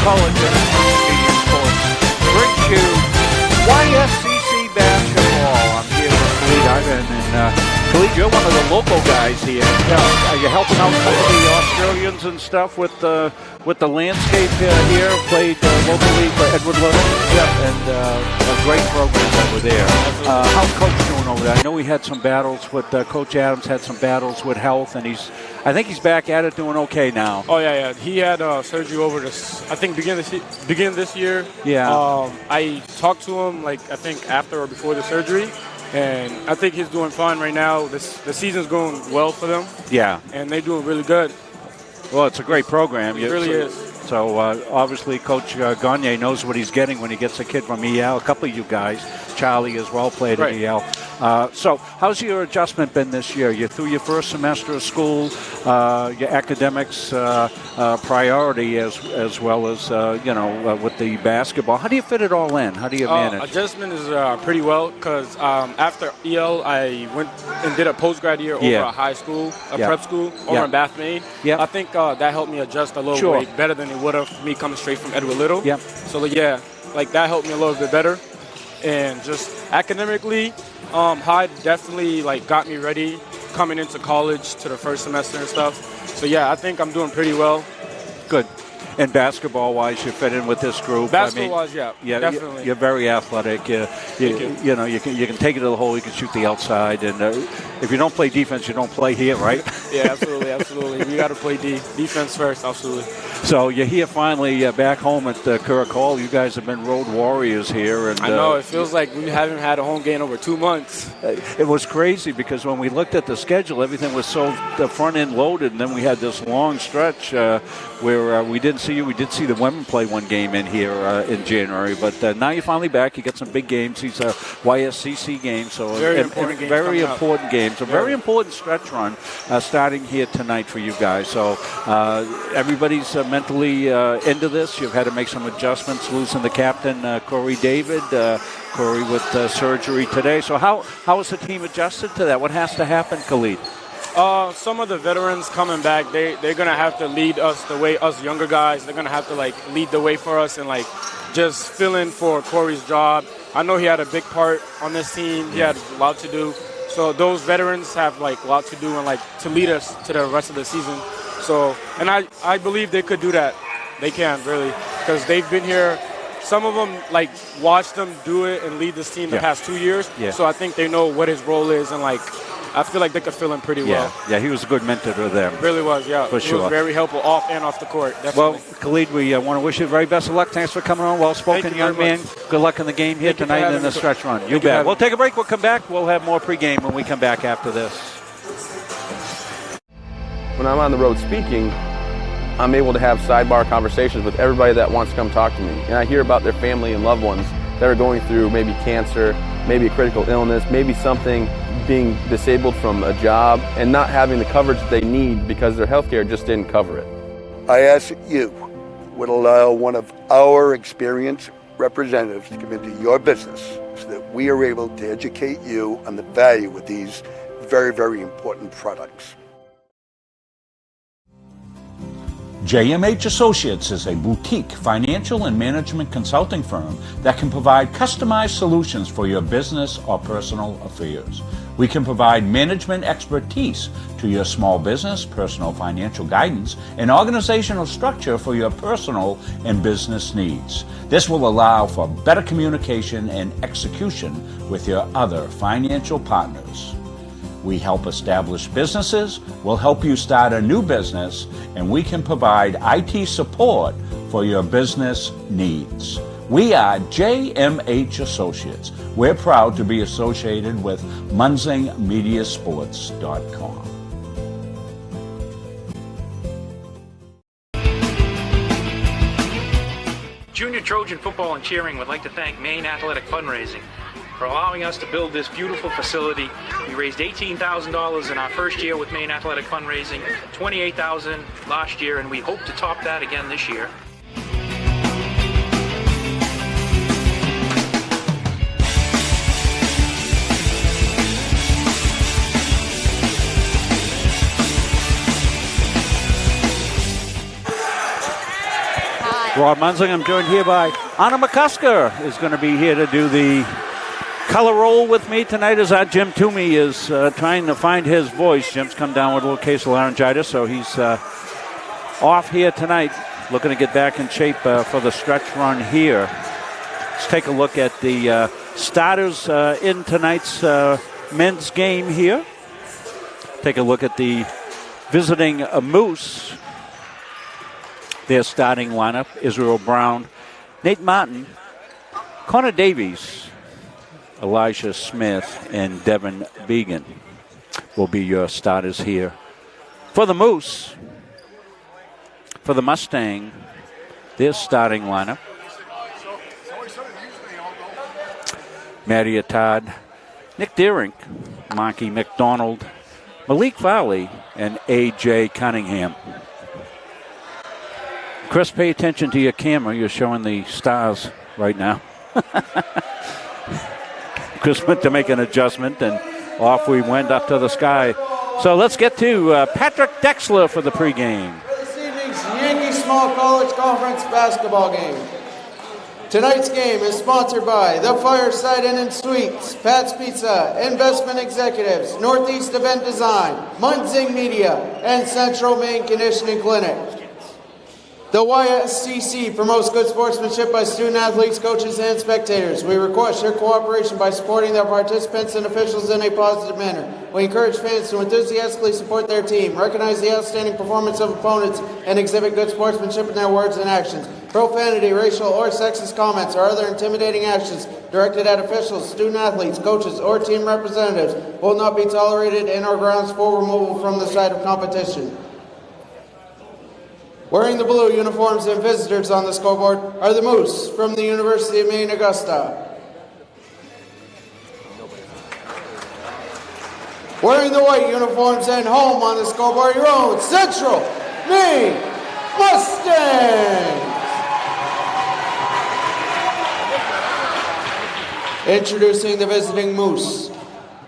Intelligence Media Sports brings you YSCC basketball. I'm here with Khalid Ivan, and Khalid, you're one of the local guys here. Are you helping out some of the Australians and stuff with the landscape here? Played locally for Edward Little, and a great program over there. How's Coach doing over there? I know he had some battles with Coach Adams, had some battles with health, and I think he's back at it, doing okay now. Oh yeah. He had surgery over this. I think beginning this year. Yeah. I talked to him I think after or before the surgery, and I think he's doing fine right now. The season's going well for them. Yeah. And they're doing really good. Well, it's a great program. It really is. So obviously, Coach Gagne knows what he's getting when he gets a kid from EL. A couple of you guys, Charlie as well, played at EL. So how's your adjustment been this year? You're through your first semester of school, your academics priority as well as, with the basketball. How do you fit it all in? How do you manage? Adjustment is pretty well because after EL, I went and did a post-grad year over at high school, prep school over in Bath, Maine. Yeah. I think that helped me adjust a little way better than it would have me coming straight from Edward Little. Yeah. So, that helped me a little bit better. And just academically, Hyde definitely got me ready coming into college to the first semester and stuff. So I think I'm doing pretty well. Good. And basketball-wise, you fit in with this group. Basketball-wise, definitely. You're very athletic. You can take it to the hole. You can shoot the outside. And if you don't play defense, you don't play here, right? Yeah, absolutely. We got to play defense first, absolutely. So you're here finally back home at Curragh Hall. You guys have been road warriors here. And I know. It feels like we haven't had a home game over 2 months. It was crazy because when we looked at the schedule, everything was so the front end loaded, and then we had this long stretch where we didn't see you. We did see the women play one game in here in January, but now you're finally back. You get some big games. These are YSCC games, so very important games. A very important stretch run starting here tonight for you guys. So everybody's mentally into this. You've had to make some adjustments, losing the captain, Corey David. Corey with surgery today. So how has the team adjusted to that? What has to happen, Khalid? Some of the veterans coming back, they're going to have to lead us the way, us younger guys. They're going to have to, lead the way for us and, just fill in for Corey's job. I know he had a big part on this team. He had a lot to do. So those veterans have, a lot to do and, to lead us to the rest of the season. So, and I believe they could do that. They can, really, because they've been here. Some of them, watched them do it and lead this team the past 2 years. Yeah. So I think they know what his role is and, I feel like they could fill in pretty well. Yeah, he was a good mentor to them. Really was, For sure. He was very helpful off and off the court, definitely. Well, Khalid, we want to wish you the very best of luck. Thanks for coming on. Well-spoken young man. Good luck in the game here tonight and in the stretch run. You bet. We'll take a break. We'll come back. We'll have more pregame when we come back after this. When I'm on the road speaking, I'm able to have sidebar conversations with everybody that wants to come talk to me. And I hear about their family and loved ones that are going through maybe cancer, maybe a critical illness, maybe something, being disabled from a job and not having the coverage that they need because their health care just didn't cover it. I ask that you would allow one of our experienced representatives to come into your business so that we are able to educate you on the value of these very, very important products. JMH Associates is a boutique financial and management consulting firm that can provide customized solutions for your business or personal affairs. We can provide management expertise to your small business, personal financial guidance, and organizational structure for your personal and business needs. This will allow for better communication and execution with your other financial partners. We help establish businesses, we'll help you start a new business, and we can provide IT support for your business needs. We are JMH Associates. We're proud to be associated with MunsingMediaSports.com. Junior Trojan Football and Cheering would like to thank Maine Athletic Fundraising for allowing us to build this beautiful facility. We raised $18,000 in our first year with Maine Athletic Fundraising, $28,000 last year, and we hope to top that again this year. Hi, Rob Munzing. I'm joined here by Anna McCusker is going to be here to do the color roll with me tonight as our Jim Toomey is trying to find his voice. Jim's come down with a little case of laryngitis, so he's off here tonight, looking to get back in shape for the stretch run here. Let's take a look at the starters in tonight's men's game here. Take a look at the visiting Moose. Their starting lineup: Israel Brown, Nate Martin, Connor Davies, Elijah Smith, and Devin Began will be your starters here. For the Moose, for the Mustang, their starting lineup: Matty Attard, Nick Deering, Marky McDonald, Malik Farley, and A.J. Cunningham. Chris, pay attention to your camera. You're showing the stars right now. Chris went to make an adjustment, and off we went up to the sky. So let's get to Patrick Dexler for the pregame. This evening's Yankee Small College Conference basketball game. Tonight's game is sponsored by The Fireside Inn and Suites, Pat's Pizza, Investment Executives, Northeast Event Design, Munzing Media, and Central Maine Conditioning Clinic. The YSCC promotes good sportsmanship by student athletes, coaches, and spectators. We request your cooperation by supporting their participants and officials in a positive manner. We encourage fans to enthusiastically support their team, recognize the outstanding performance of opponents, and exhibit good sportsmanship in their words and actions. Profanity, racial, or sexist comments or other intimidating actions directed at officials, student athletes, coaches, or team representatives will not be tolerated and are grounds for removal from the site of competition. Wearing the blue uniforms and visitors on the scoreboard are the Moose from the University of Maine, Augusta. Wearing the white uniforms and home on the scoreboard, your own Central Maine Mustangs. Introducing the visiting Moose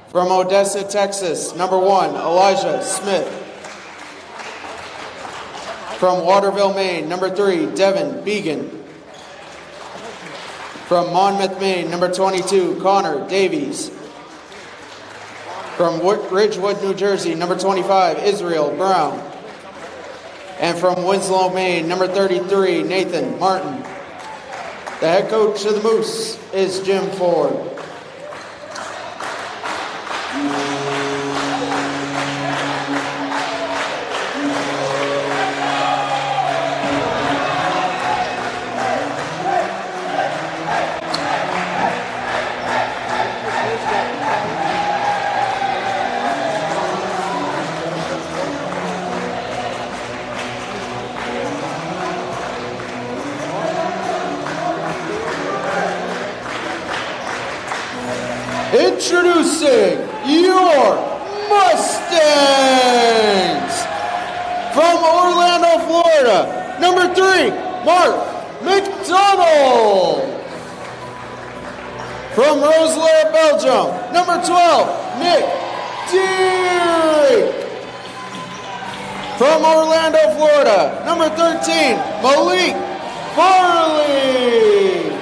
from Odessa, Texas, number 1, Elijah Smith. From Waterville, Maine, number 3, Devin Began. From Monmouth, Maine, number 22, Connor Davies. From Ridgewood, New Jersey, number 25, Israel Brown. And from Winslow, Maine, number 33, Nathan Martin. The head coach of the Moose is Jim Ford. Introducing your Mustangs from Orlando, Florida, number 3, Mark McDonald. From Roeselare, Belgium, number 12, Nick Deering. From Orlando, Florida, number 13, Malik Farley.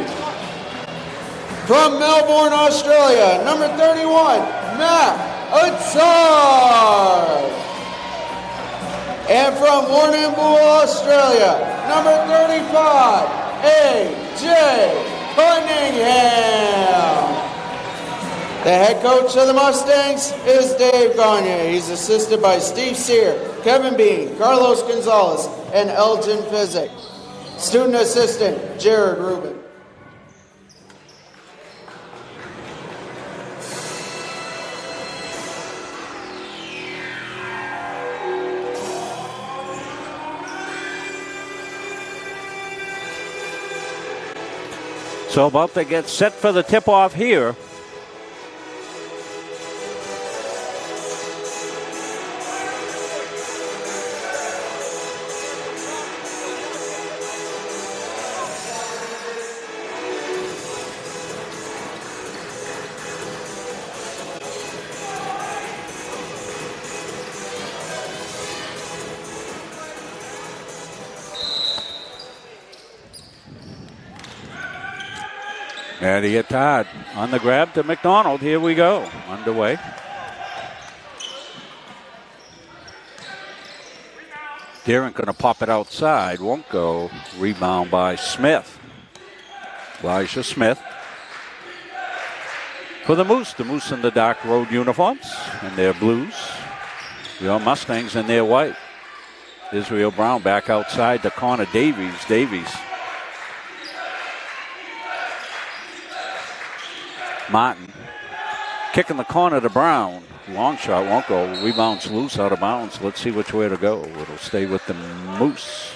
From Melbourne, Australia, number 31, Matt Attard. And from Warrnambool, Australia, number 35, A.J. Cunningham. The head coach of the Mustangs is Dave Gagne. He's assisted by Steve Sear, Kevin Bean, Carlos Gonzalez, and Elgin Physick. Student assistant, Jared Rubin. So about to get set for the tip-off here. Maddie Todd on the grab to McDonald. Here we go. Underway. Darren going to pop it outside. Won't go. Rebound by Smith. Elijah Smith. For the Moose in the dark road uniforms and their blues. The Mustangs in their white. Israel Brown back outside the corner. Davies. Martin. Kicking the corner to Brown. Long shot won't go. Rebounds loose out of bounds. Let's see which way to go. It'll stay with the Moose.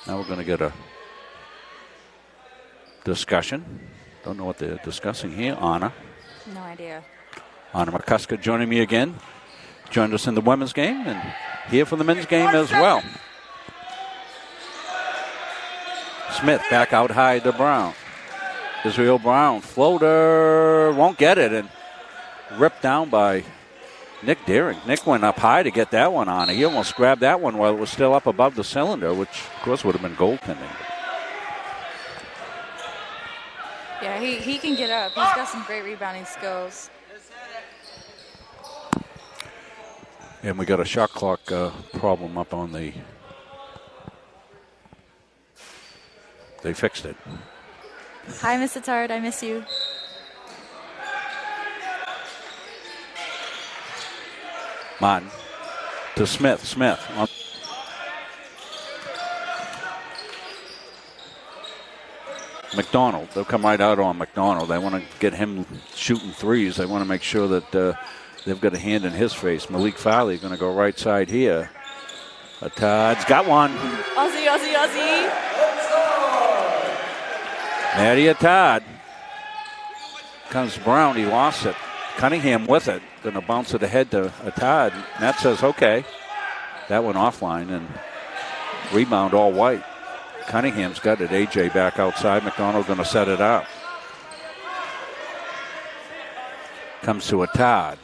Now we're going to get a discussion. Don't know what they're discussing here. Anna. No idea. Anna McCusker joining me again. Joined us in the women's game and here for the men's game as well. Smith back out high to Brown. Israel Brown, floater, won't get it, and ripped down by Nick Deering. Nick went up high to get that one on. He almost grabbed that one while it was still up above the cylinder, which, of course, would have been goaltending. Yeah, he can get up. He's got some great rebounding skills. And we got a shot clock problem up on the... They fixed it. Hi, Mr. Tard. I miss you. Martin to Smith. McDonald. They'll come right out on McDonald. They want to get him shooting threes. They want to make sure that they've got a hand in his face. Malik Farley going to go right side here. Todd's got one. Aussie. Maddie Todd. Comes Brown. He lost it. Cunningham with it. Going to bounce it ahead to Todd. Matt says, okay. That went offline and rebound all white. Cunningham's got it. AJ back outside. McDonald going to set it up. Comes to a Todd.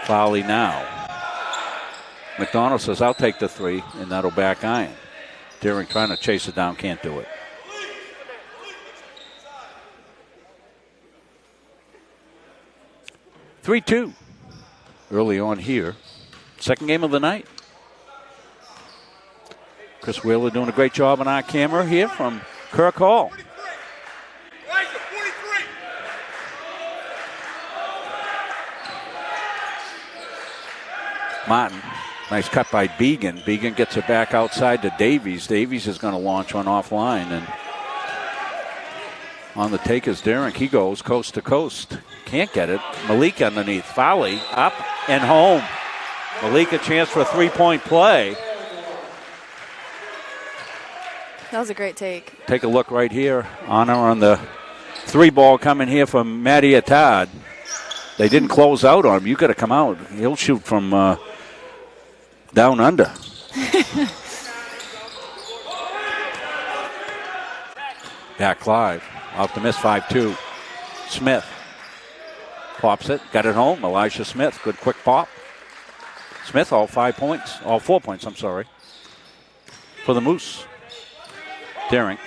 Foley now. McDonald says, I'll take the three, and that'll back iron. Deering trying to chase it down, can't do it. (3-2) early on here. Second game of the night. Chris Wheeler doing a great job on our camera here from Kirk Hall. Martin. Nice cut by Began. Began gets it back outside to Davies. Davies is going to launch one offline. And on the take is Derrick. He goes coast to coast. Can't get it. Malik underneath. Foley up and home. Malik a chance for a three-point play. That was a great take. Take a look right here. Honor on the three ball coming here from Maddie Todd. They didn't close out on him. You got to come out. He'll shoot from... down under. Back Clive. Out to miss 5-2. Smith. Pops it. Got it home. Elijah Smith. Good quick pop. Smith all 4 points, I'm sorry. For the Moose. Deering.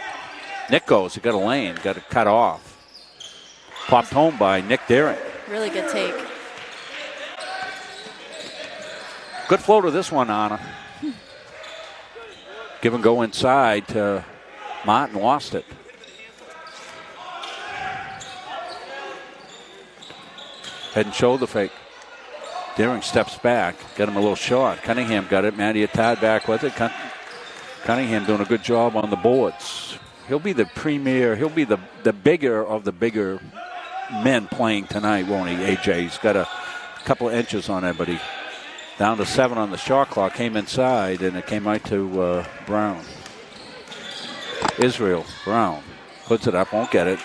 Nick goes. He got a lane. Got it cut off. Popped home by Nick Deering. Really good take. Good flow to this one, Anna. Give and go inside to Martin. Lost it. Head and shoulder fake. Deering steps back. Get him a little short. Cunningham got it. Maddie Todd back with it. Cunningham doing a good job on the boards. He'll be the premier. He'll be the bigger of the bigger men playing tonight, won't he, AJ? He's got a couple of inches on it, but he... Down to 7 on the shot clock, came inside, and it came right to Brown. Israel, Brown, puts it up, won't get it.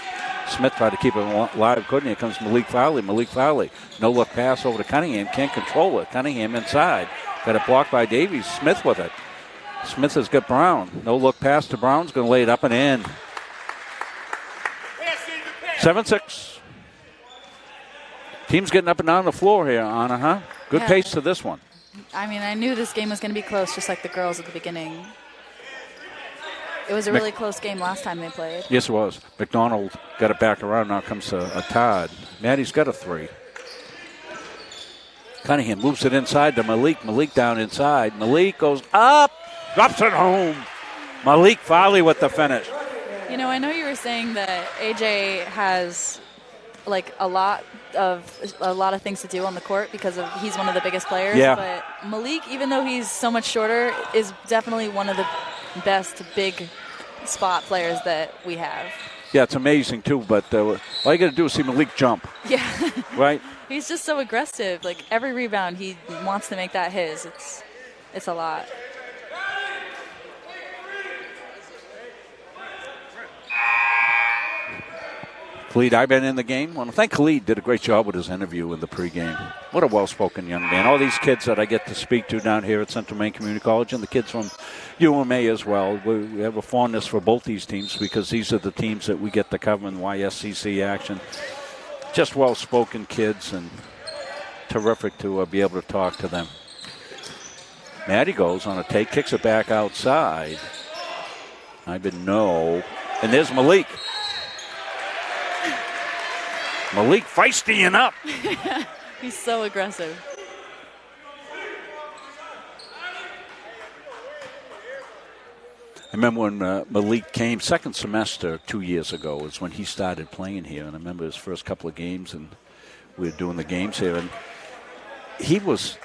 Smith tried to keep it alive, couldn't he? Here comes Malik Farley. No look pass over to Cunningham, can't control it. Cunningham inside, got it blocked by Davies. Smith with it. Smith has got Brown. No look pass to Brown's going to lay it up and in. 7-6. Team's getting up and down the floor here, Anna, huh? Good pace to this one. I mean, I knew this game was going to be close, just like the girls at the beginning. It was a really close game last time they played. Yes, it was. McDonald got it back around. Now comes a Todd. Maddie's got a 3. Cunningham moves it inside to Malik. Malik down inside. Malik goes up, drops it home. Malik Farley with the finish. You know, I know you were saying that AJ has like a lot of things to do on the court because he's one of the biggest players. Yeah. But Malik, even though he's so much shorter, is definitely one of the best big spot players that we have. Yeah, it's amazing too. But all you got to do is see Malik jump. Yeah. Right. He's just so aggressive. Like every rebound, he wants to make that his. It's a lot. Khalid, I've been in the game. Well, I think Khalid did a great job with his interview in the pregame. What a well-spoken young man. All these kids that I get to speak to down here at Central Maine Community College and the kids from UMA as well, we have a fondness for both these teams because these are the teams that we get to cover in YSCC action. Just well-spoken kids and terrific to be able to talk to them. Maddie goes on a take, kicks it back outside. I've been no. And there's Malik. Malik feisty and up. He's so aggressive. I remember when Malik came, second semester 2 years ago is when he started playing here. And I remember his first couple of games, and we were doing the games here. And he was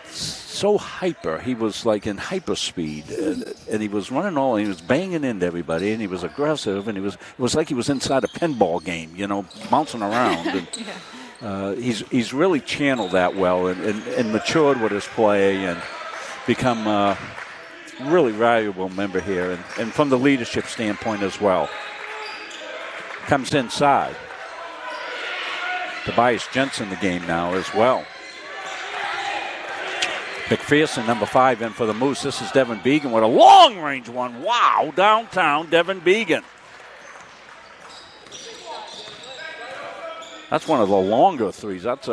so hyper. He was like in hyper speed. And he was running all, and he was banging into everybody, and he was aggressive. And it was like he was inside a pinball game, you know, bouncing around. And, Yeah. he's really channeled that well and matured with his play and become a really valuable member here and from the leadership standpoint as well. Comes inside. Tobias Jensen the game now as well. McPherson, number 5, in for the Moose. This is Devin Began with a long-range one. Wow, downtown Devin Began. That's one of the longer threes. That's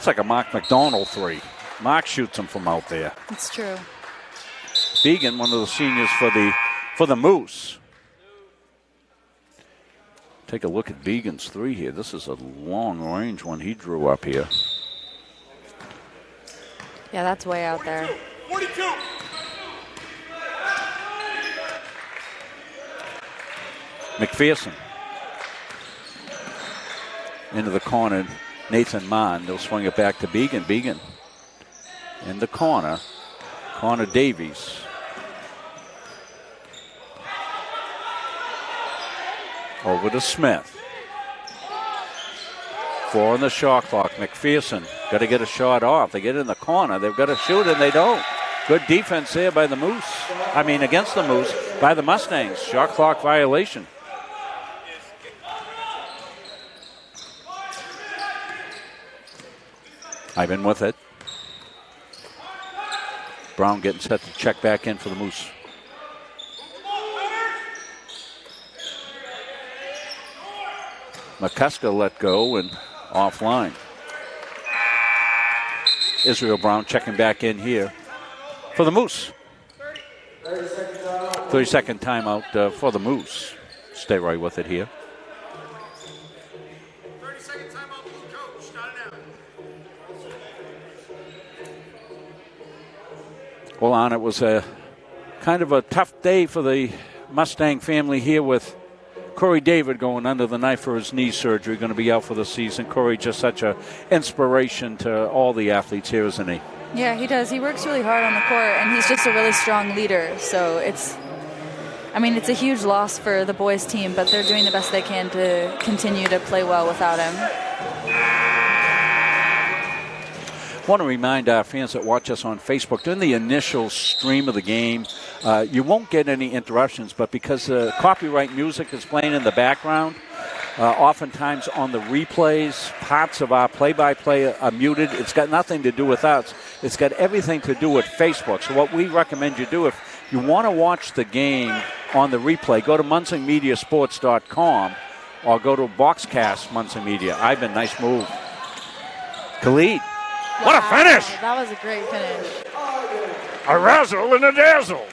like a Mark McDonald 3. Mark shoots them from out there. It's true. Began, one of the seniors for the Moose. Take a look at Began's 3 here. This is a long-range one he drew up here. Yeah, that's way out there. 42. McPherson. Into the corner, Nathan Mon. They'll swing it back to Began. Began in the corner. Connor Davies. Over to Smith. 4 on the shot clock. McPherson got to get a shot off. They get in the corner. They've got to shoot, and they don't. Good defense there by the Moose. Against the Moose by the Mustangs. Shot clock violation. I've been with it. Brown getting set to check back in for the Moose. McCusker let go and offline. Israel Brown checking back in here for the Moose. 30-second timeout for the Moose. Stay right with it here. 30-second timeout, coach. Start it out. Well, it was a kind of a tough day for the Mustang family here with Corey David going under the knife for his knee surgery, going to be out for the season. Corey, just such an inspiration to all the athletes here, isn't he? Yeah, he does. He works really hard on the court, and he's just a really strong leader. So it's a huge loss for the boys' team, but they're doing the best they can to continue to play well without him. I want to remind our fans that watch us on Facebook, during the initial stream of the game, you won't get any interruptions, but because copyright music is playing in the background, oftentimes on the replays, parts of our play-by-play are muted. It's got nothing to do with us. It's got everything to do with Facebook. So what we recommend you do, if you want to watch the game on the replay, go to munsingmediasports.com or go to Boxcast Munson Media. Ivan, nice move. Khalid. Wow, what a finish! That was a great finish. A razzle and a dazzle.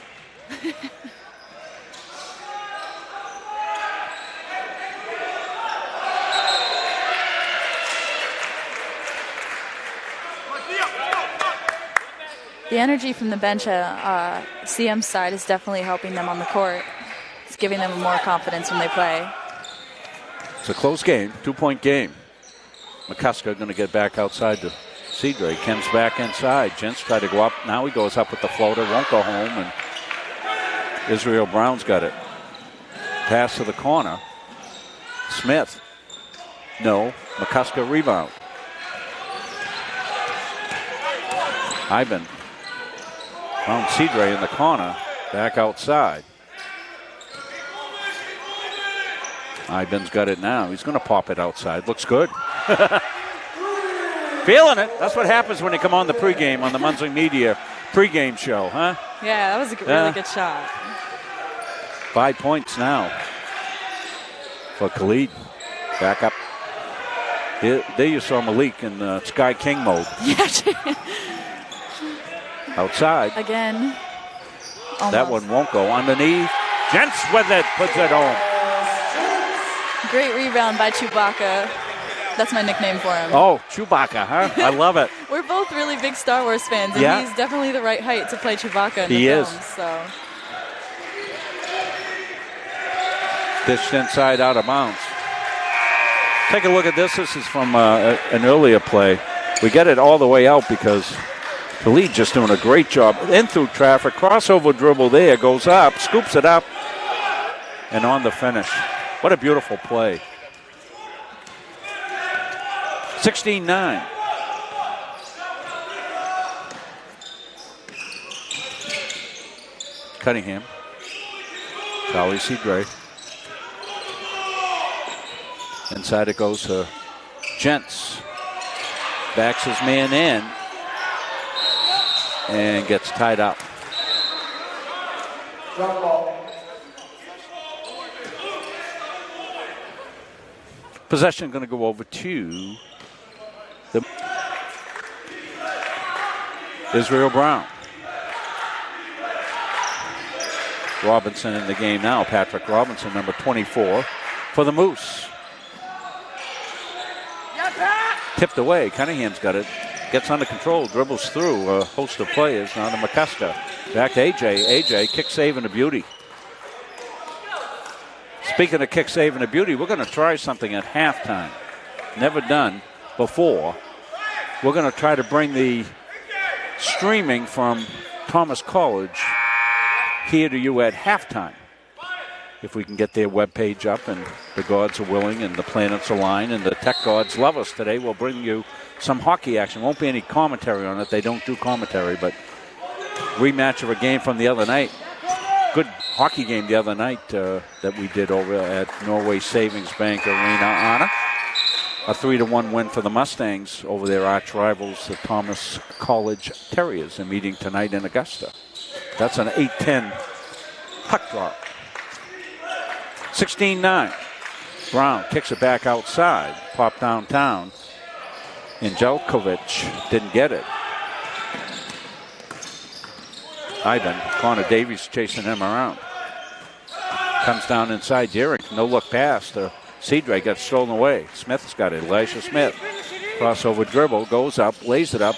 The energy from the bench at CM's side is definitely helping them on the court. It's giving them more confidence when they play. It's a close game, 2-point game. McCusker going to get back outside to Cedre. Ken's back inside. Gents try to go up. Now he goes up with the floater. Won't go home. And Israel Brown's got it. Pass to the corner. Smith. No. McCusker rebound. Ivan. Found Cedre in the corner. Back outside. Ivan's got it now. He's going to pop it outside. Looks good. Feeling it. That's what happens when you come on the pregame, on the Muncie Media pregame show, huh? Yeah, that was a really good shot. 5 points now for Khalid. Back up. There you saw Malik in Sky King mode. Yeah. Outside. Again. Almost. That one won't go underneath. Gents with it. Puts it home. Great rebound by Chewbacca. That's my nickname for him. Oh, Chewbacca, huh? I love it. We're both really big Star Wars fans, and he's definitely the right height to play Chewbacca in the films. So. Dished inside, out of bounds. Take a look at this. This is from an earlier play. We get it all the way out because the lead just doing a great job. In through traffic, crossover dribble there, goes up, scoops it up, and on the finish. What a beautiful play. 16-9. Cunningham. Charlie Cedre. Inside it goes to Gents. Backs his man in. And gets tied up. Drop ball. Possession going to go over to the Israel Brown. Robinson in the game now. Patrick Robinson, number 24 for the Moose. Tipped away. Cunningham's got it. Gets under control. Dribbles through a host of players. Now to McCusker. Back to AJ. AJ, kick save and a beauty. Speaking of kick save and a beauty, we're going to try something at halftime. Never done before. We're going to try to bring the streaming from Thomas College here to you at halftime. If we can get their webpage up and the gods are willing and the planets align and the tech gods love us today, we'll bring you some hockey action. Won't be any commentary on it. They don't do commentary, but rematch of a game from the other night. Good hockey game the other night that we did over at Norway Savings Bank Arena, Anna. A 3-1 win for the Mustangs over their arch rivals, the Thomas College Terriers, a meeting tonight in Augusta. That's an 8-10 puck drop. 16-9. Brown kicks it back outside. Pop downtown. And Jelkovic didn't get it. Ivan, Connor Davies chasing him around. Comes down inside Derek. No look pass to Cedre. Gets stolen away. Smith's got it. Elisha Smith. Crossover dribble. Goes up. Lays it up.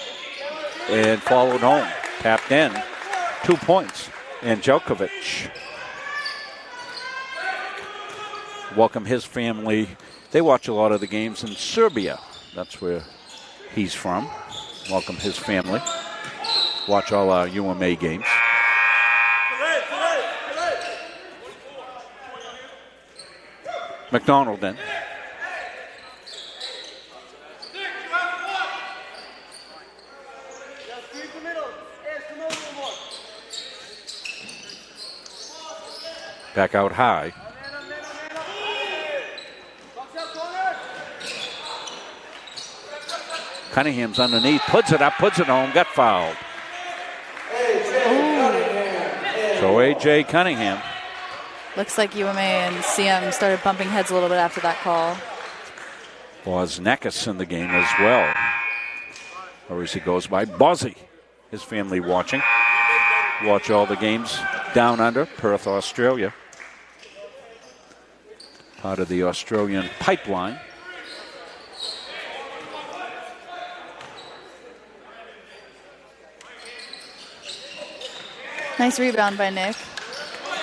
And followed home. Tapped in. 2 points. And Jelkovic. Welcome his family. They watch a lot of the games in Serbia. That's where he's from. Welcome his family. Watch all our UMA games. McDonald then. Back out high. Cunningham's underneath, puts it up, puts it home, got fouled. So A.J. Cunningham. Looks like UMA and CM started bumping heads a little bit after that call. Wozniakis in the game as well. Or as he goes by, Bozzy. His family watching. Watch all the games down under, Perth, Australia. Part of the Australian pipeline. Nice rebound by Nick.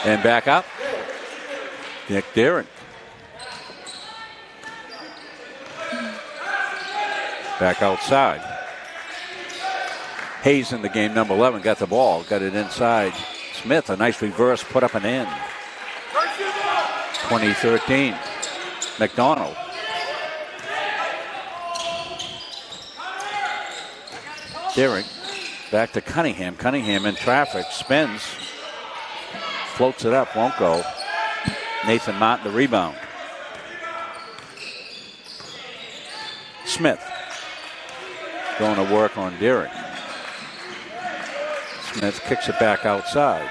And back up. Nick Deering. Back outside. Hayes in the game, number 11, got the ball, got it inside. Smith, a nice reverse, put up and in. 2013. McDonald. Deering. Back to Cunningham. Cunningham in traffic, spins. Floats it up, won't go. Nathan Mott, the rebound. Smith going to work on Deering. Smith kicks it back outside.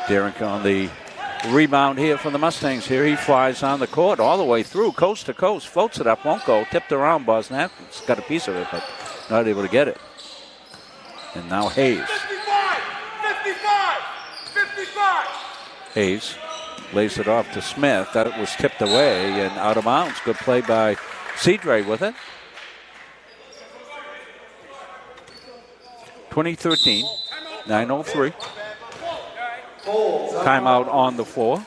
Deering on the rebound here for the Mustangs. Here he flies on the court all the way through, coast to coast, floats it up, won't go, tipped around. Bosniak's got a piece of it, but not able to get it. And now Hayes. 55. Hayes lays it off to Smith. That was tipped away and out of bounds. Good play by Cedre with it. 2013, 9:03. Timeout on the floor.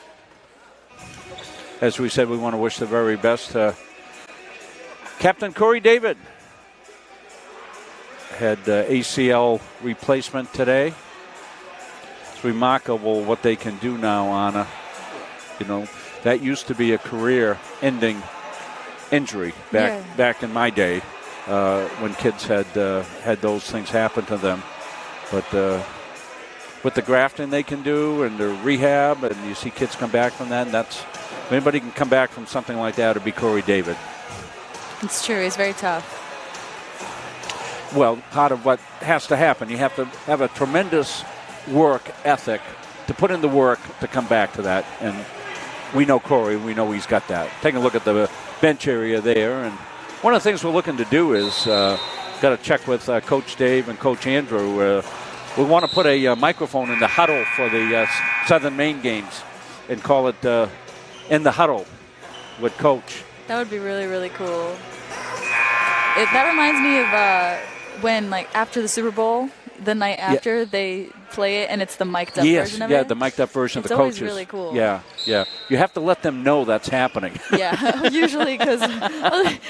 As we said, we want to wish the very best to Captain Corey David. Had ACL replacement today. It's remarkable what they can do now, Anna. You know, that used to be a career-ending injury back in my day when kids had those things happen to them. But with the grafting they can do and the rehab, and you see kids come back from that, and if anybody can come back from something like that, it'd be Corey David. It's true. He's very tough. Well, part of what has to happen, you have to have a tremendous work ethic to put in the work to come back to that. And we know Corey, we know he's got that. Take a look at the bench area there. And one of the things we're looking to do is got to check with Coach Dave and Coach Andrew. We want to put a microphone in the huddle for the Southern Maine games and call it In the Huddle with Coach. That would be really, really cool. That reminds me of when, like, after the Super Bowl, the night after, they play it, and it's the mic'd up version of it. Yeah, the mic'd up version of the coaches. It's always really cool. Yeah. You have to let them know that's happening. Yeah, usually, because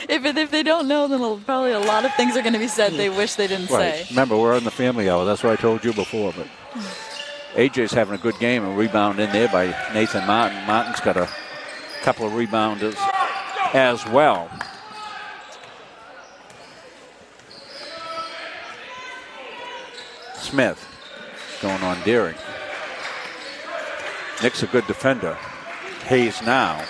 if they don't know, then probably a lot of things are going to be said they wish they didn't say. Remember, we're on the family hour. That's what I told you before. But AJ's having a good game, a rebound in there by Nathan Martin. Martin's got a couple of rebounders as well. Smith going on Deering. Nick's a good defender. Hayes now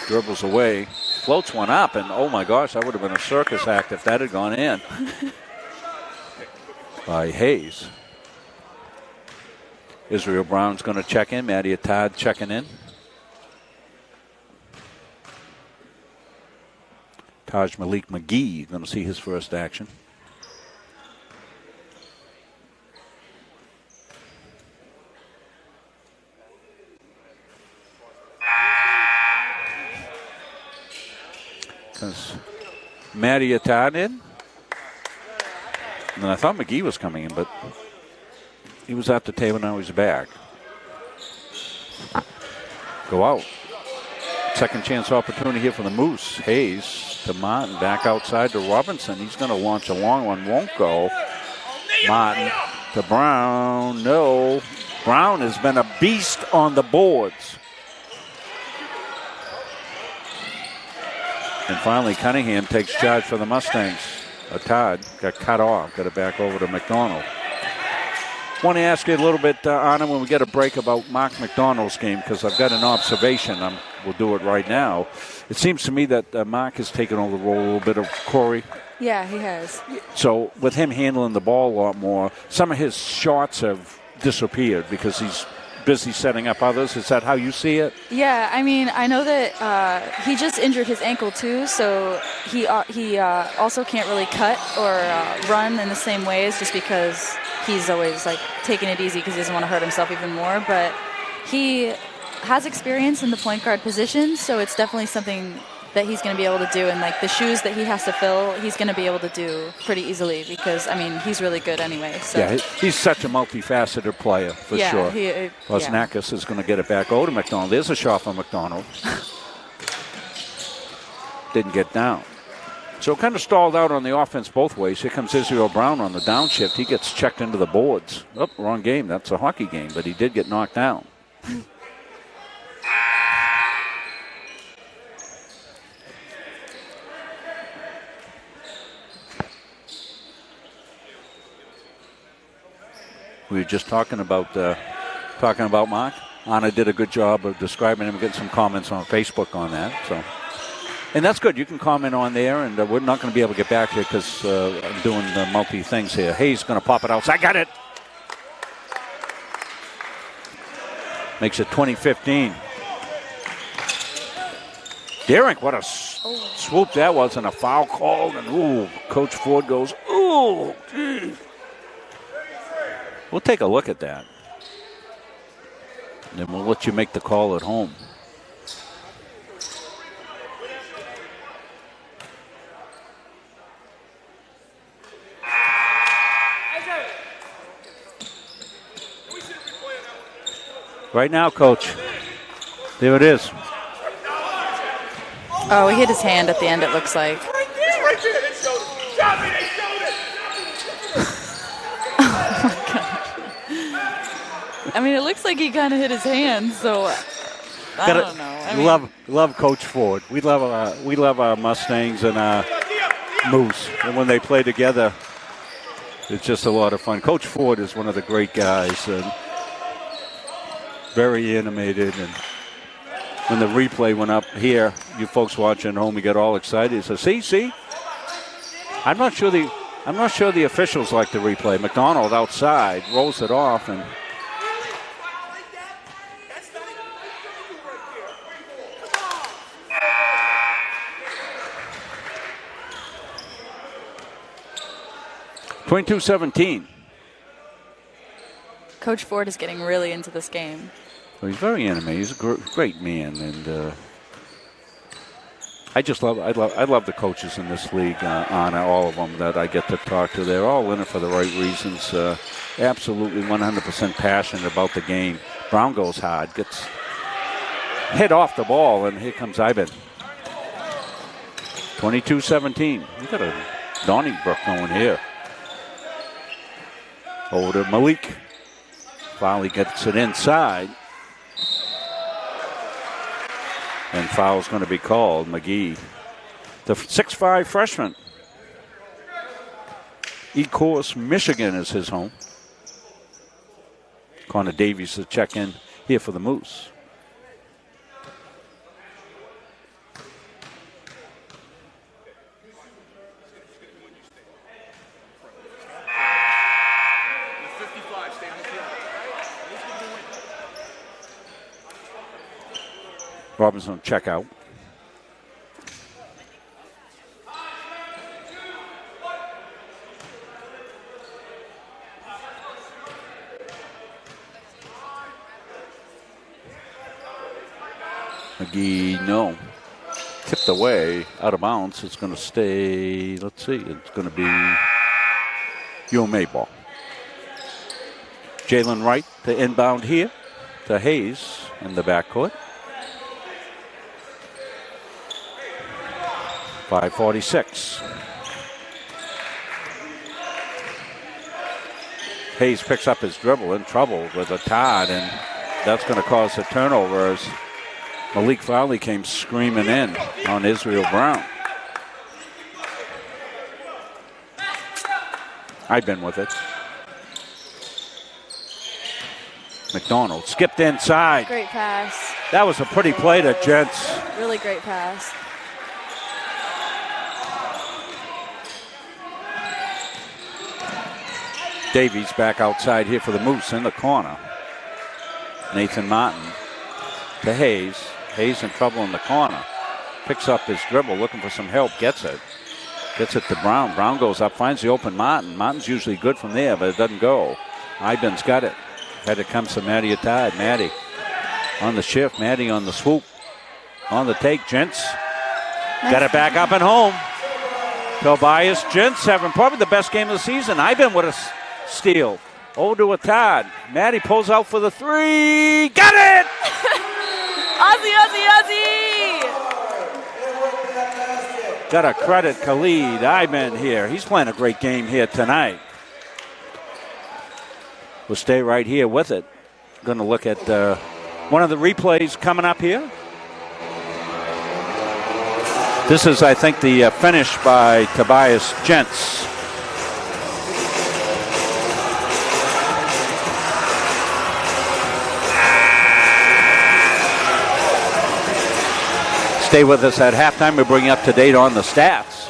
dribbles away, floats one up, and oh my gosh, that would have been a circus act if that had gone in. By Hayes. Israel Brown's going to check in. Maddie Attad checking in. Taj Malik McGee going to see his first action. Because Maddie Attad in. And I thought McGee was coming in, but he was at the table, now he's back. Go out. Second chance opportunity here for the Moose. Hayes to Martin, back outside to Robinson. He's going to launch a long one, won't go. Martin to Brown, no. Brown has been a beast on the boards. And finally, Cunningham takes charge for the Mustangs. Attad got cut off, got it back over to McDonald. Want to ask you a little bit, Anna, when we get a break about Mark McDonald's game, because I've got an observation. We'll do it right now. It seems to me that Mark has taken over the role a little bit of Corey. Yeah, he has. So with him handling the ball a lot more, some of his shots have disappeared because he's busy setting up others. Is that how you see it? Yeah, I mean, I know that he just injured his ankle too, so he also can't really cut or run in the same ways just because he's always like taking it easy because he doesn't want to hurt himself even more. But he has experience in the point guard position, so it's definitely something that he's going to be able to do, and like the shoes that he has to fill, he's going to be able to do pretty easily because, I mean, he's really good anyway. So. Yeah, he's such a multifaceted player for sure. Wozniacki is going to get it back over to McDonald. There's a shot from McDonald. Didn't get down. So kind of stalled out on the offense both ways. Here comes Israel Brown on the downshift. He gets checked into the boards. Oh, wrong game. That's a hockey game, but he did get knocked down. We were just talking about Mark. Anna did a good job of describing him, getting some comments on Facebook on that. So, and that's good. You can comment on there, and we're not going to be able to get back here because I'm doing the multi things here. Hayes going to pop it outside. Got it. Makes it 20-15. Derrick, what a swoop that was, and a foul called. And ooh, Coach Ford goes, ooh, geez. We'll take a look at that. And then we'll let you make the call at home. Right now, Coach. There it is. Oh, he hit his hand at the end, it looks like. Right there, they showed it. Stop it, they showed it. I mean, it looks like he kind of hit his hand, so I don't know. I mean, love Coach Ford. We love our Mustangs and our Moose, and when they play together, it's just a lot of fun. Coach Ford is one of the great guys, and very animated. And when the replay went up here, you folks watching at home, we got all excited. So see, I'm not sure the officials like the replay. McDonald outside rolls it off and. .217. Coach Ford is getting really into this game. Well, he's very animated. He's a great man, and I love the coaches in this league. All of them that I get to talk to, they're all in it for the right reasons. Absolutely 100% passionate about the game. Brown goes hard, gets hit off the ball, and here comes Ivan. 22-17. We got a Donnybrook going here. Over to Malik. Finally gets it inside. And foul's going to be called. McGee, the 6'5" freshman. Ecorse, Michigan is his home. Connor Davies to check in here for the Moose. Robinson check out. McGee, no. Tipped away, out of bounds. It's going to stay, let's see, it's going to be UMA ball. Jalen Wright, the inbound here to Hayes in the backcourt. 5:46. Hayes picks up his dribble, in trouble with a Todd, and that's going to cause a turnover as Malik Fowley came screaming in on Israel Brown. I've been with it. McDonald skipped inside. Great pass. That was a pretty play to Gents. Really great pass. Davies back outside here for the Moose in the corner. Nathan Martin to Hayes. Hayes in trouble in the corner. Picks up his dribble, looking for some help, gets it. Gets it to Brown. Brown goes up, finds the open Martin. Martin's usually good from there, but it doesn't go. Iban's got it. Had it comes to Matty Atad. Matty on the shift. Matty on the swoop. On the take, Gents. Got it back up and home. Tobias Gents having probably the best game of the season. Ivan with a steal. Over to a Todd. Maddie pulls out for the three. Got it! Ozzy! Got to credit Khalid Ivan here. He's playing a great game here tonight. We'll stay right here with it. Going to look at one of the replays coming up here. This is, I think, the finish by Tobias Gents. Stay with us at halftime. We'll bring you up to date on the stats.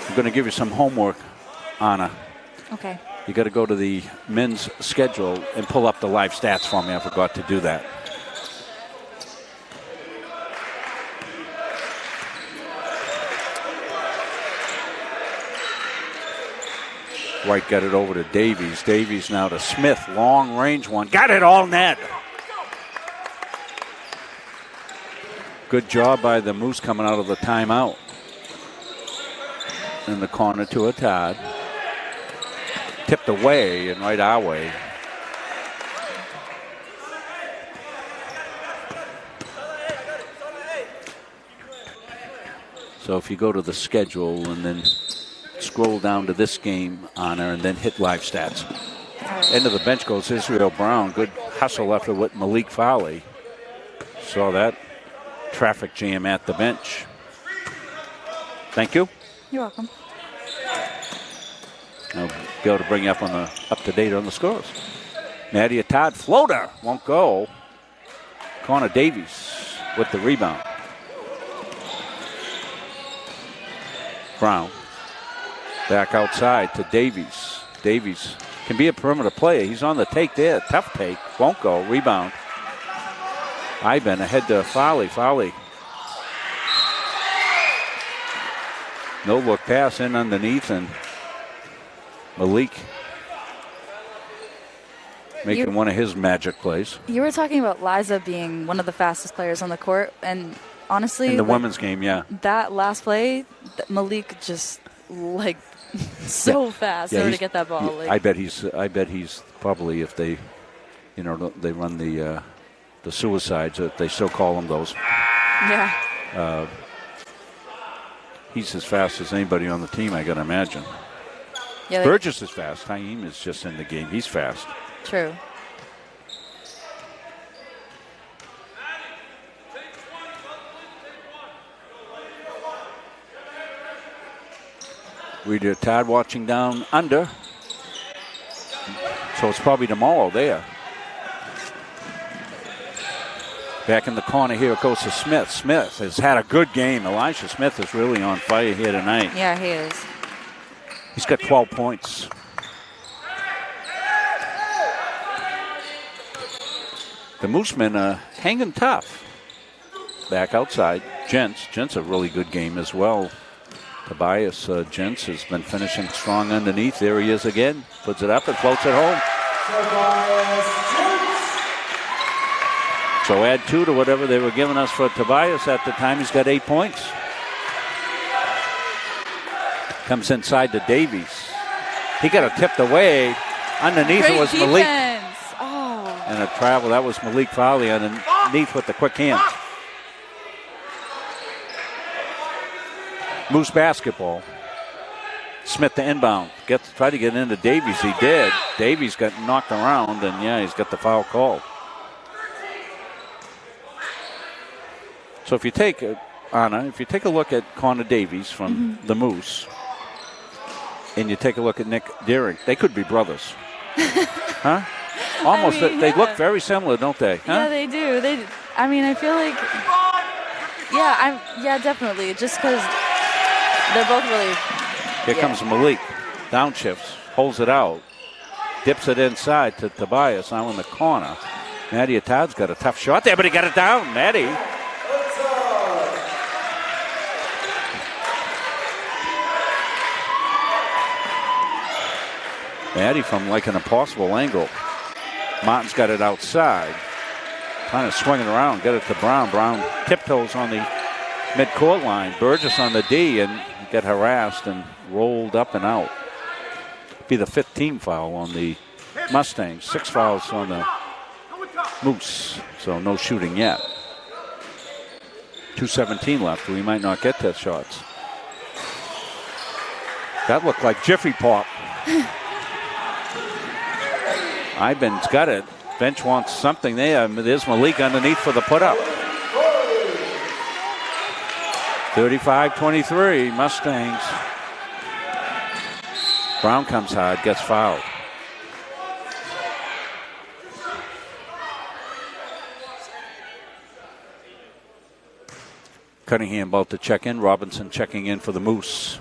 I'm going to give you some homework, Anna. Okay. You got to go to the men's schedule and pull up the live stats for me. I forgot to do that. White got it over to Davies. Davies now to Smith. Long range one. Got it all net. Good job by the Moose coming out of the timeout. In the corner to a Todd. Tipped away and right our way. So if you go to the schedule and then scroll down to this game, Anna, and then hit live stats. End of the bench goes Israel Brown. Good hustle effort with Malik Fowley. Saw that traffic jam at the bench. Thank you. You're welcome. I'll be able to bring you up to date on the scores. Nadia Todd floater won't go. Connor Davies with the rebound. Brown back outside to Davies. Davies can be a perimeter player. He's on the take there. Tough take. Won't go. Rebound. Ivan ahead to Fowley. Fowley. No look pass in underneath, and Malik making one of his magic plays. You were talking about Liza being one of the fastest players on the court, and honestly, in the women's game, yeah. That last play, Malik just so fast in order to get that ball. I bet he's probably, if they, they run the suicides, they still call them those. Yeah. He's as fast as anybody on the team, I gotta imagine. Yeah, Burgess is fast. Haim is just in the game. He's fast. True. We did Todd watching down under. So it's probably tomorrow there. Back in the corner here, it goes to Smith. Smith has had a good game. Elisha Smith is really on fire here tonight. Yeah, he is. He's got 12 points. The Moosemen are hanging tough. Back outside. Gents a really good game as well. Tobias Gents has been finishing strong underneath. There he is again. Puts it up and floats it home. So add 2 to whatever they were giving us for Tobias at the time. He's got 8 points. Comes inside to Davies. He got it tipped away. Underneath Great it was defense. Malik. Oh. And a travel. That was Malik Fowley underneath with the quick hands. Moose basketball. Smith to inbound. Tried to get into Davies. He did. Davies got knocked around, and yeah, he's got the foul call. So if you take Anna, if you take a look at Connor Davies from the Moose, and you take a look at Nick Deering, they could be brothers, huh? Almost. They look very similar, don't they? Huh? Yeah, they do. I feel like. Yeah, definitely. Just because they're both really. Here comes Malik, downshifts, holds it out, dips it inside to Tobias now in the corner. Nadia Todd's got a tough shot there, but he got it down. Maddie. Maddie from like an impossible angle. Martin's got it outside. Trying to swing it around, get it to Brown. Brown tiptoes on the mid-court line. Burgess on the D and get harassed and rolled up and out. Be the 5th team foul on the Mustangs. 6 fouls on the Moose. So no shooting yet. 2:17 left. We might not get that shots. That looked like Jiffy Pop. Ivan's got it. Bench wants something there. There's Malik underneath for the put-up. 35-23, Mustangs. Brown comes hard, gets fouled. Cunningham about to check in. Robinson checking in for the Moose.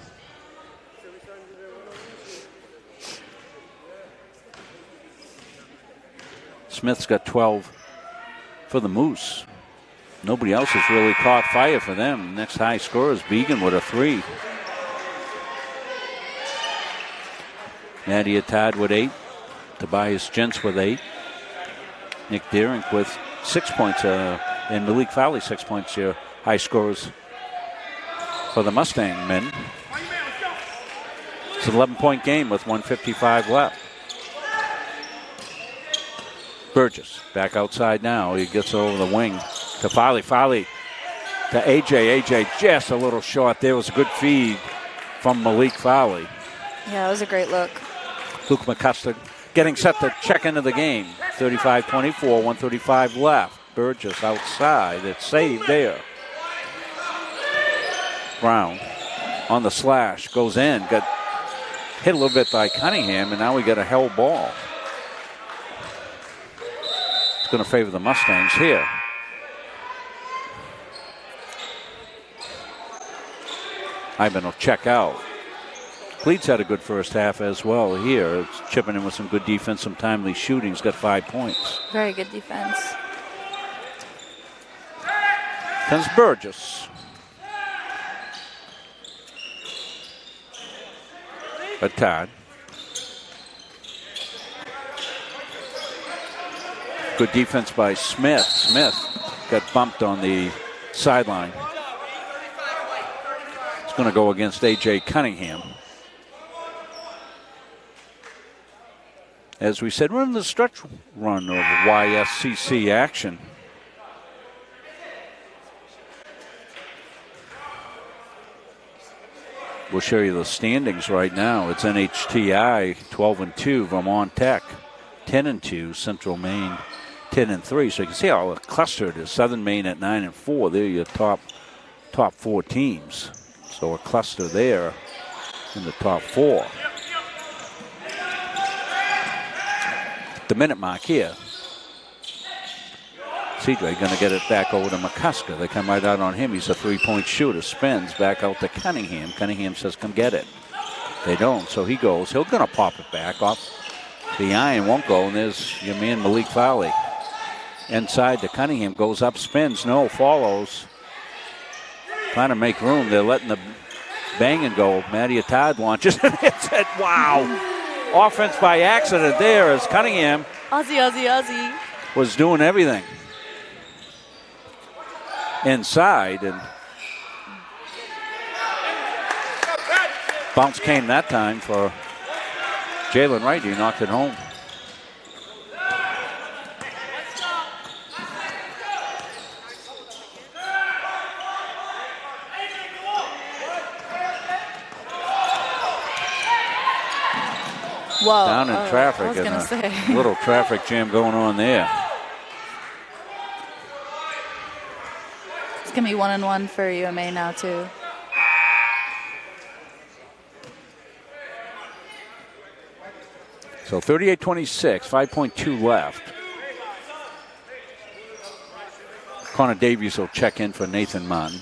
Smith's got 12 for the Moose. Nobody else has really caught fire for them. Next high scorer is Began with a 3. Nadia Todd with 8. Tobias Gents with 8. Nick Deering with 6 points. And Malik Fowley 6 points here. High scorers for the Mustang men. It's an 11-point game with 1:55 left. Burgess back outside now. He gets over the wing to Fowley. Fowley to AJ. AJ just a little short. There was a good feed from Malik Fowley. Yeah, it was a great look. Luke McCusker getting set to check into the game. 35-24, 1:35 left. Burgess outside. It's saved there. Brown on the slash. Goes in. Got hit a little bit by Cunningham, and now we got a held ball. It's going to favor the Mustangs here. Ivan will check out. Cleats had a good first half as well here. It's chipping in with some good defense, some timely shooting. He's got 5 points. Very good defense. Comes Burgess. But Todd. Good defense by Smith. Smith got bumped on the sideline. It's going to go against A.J. Cunningham. As we said, we're in the stretch run of YSCC action. We'll show you the standings right now. It's NHTI 12-2, Vermont Tech 10-2, Central Maine 10-3. So you can see how clustered it is. Southern Maine at 9-4. They're your top 4 teams. So a cluster there in the top 4. The minute mark here. CJ going to get it back over to McCusker. They come right out on him. He's a 3-point shooter. Spins back out to Cunningham. Cunningham says, come get it. They don't, so he goes. He's going to pop it back off the iron. Won't go, and there's your man Malik Fowley. Inside to Cunningham. Goes up, spins. No, follows. Trying to make room. They're letting the banging go. Maddie Todd launches and hits it. Wow. Offense by accident there as Cunningham Aussie. was doing everything inside, and bounce came that time for Jalen Wright. He knocked it home. Whoa. Down in traffic. I was going to say. Little traffic jam going on there. It's going to be 1-1 for UMA now, too. So 38-26, 5.2 left. Connor Davies will check in for Nathan Martin.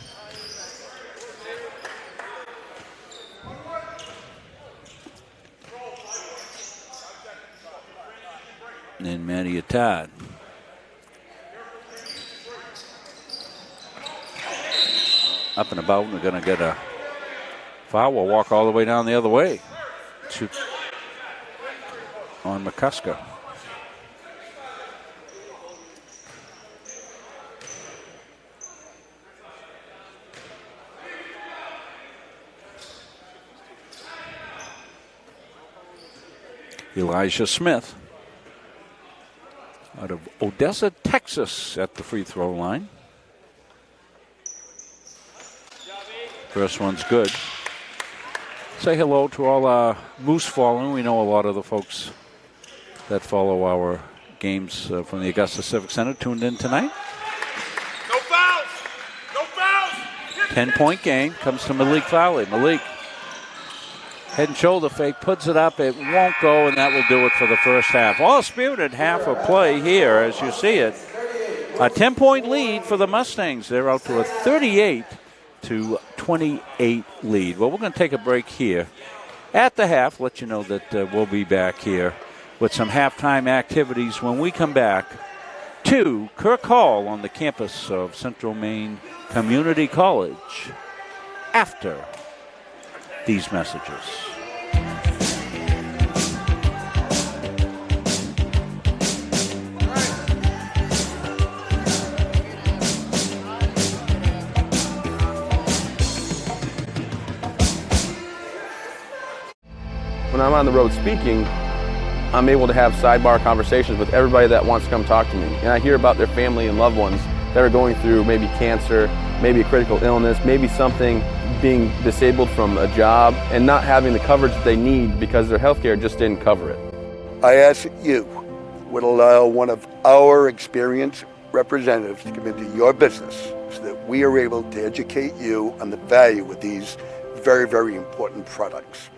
And then Maddie Todd. Up and about, and we're going to get a foul. We'll walk all the way down the other way. on McCusker. Elijah Smith out of Odessa, Texas at the free throw line. First one's good. Say hello to all our Moose following. We know a lot of the folks that follow our games from the Augusta Civic Center tuned in tonight. No fouls! No fouls! 10-point game comes to Malik Fowley. Malik, head and shoulder fake, puts it up. It won't go, and that will do it for the first half. All spirited half of play here, as you see it. A 10-point lead for the Mustangs. They're out to a 38-28 lead. Well, we're going to take a break here at the half. Let you know that we'll be back here with some halftime activities when we come back to Kirk Hall on the campus of Central Maine Community College after these messages. When I'm on the road speaking, I'm able to have sidebar conversations with everybody that wants to come talk to me. And I hear about their family and loved ones that are going through maybe cancer, maybe a critical illness, maybe something, being disabled from a job and not having the coverage that they need because their health care just didn't cover it. I ask that you would allow one of our experienced representatives to come into your business so that we are able to educate you on the value of these very, very important products.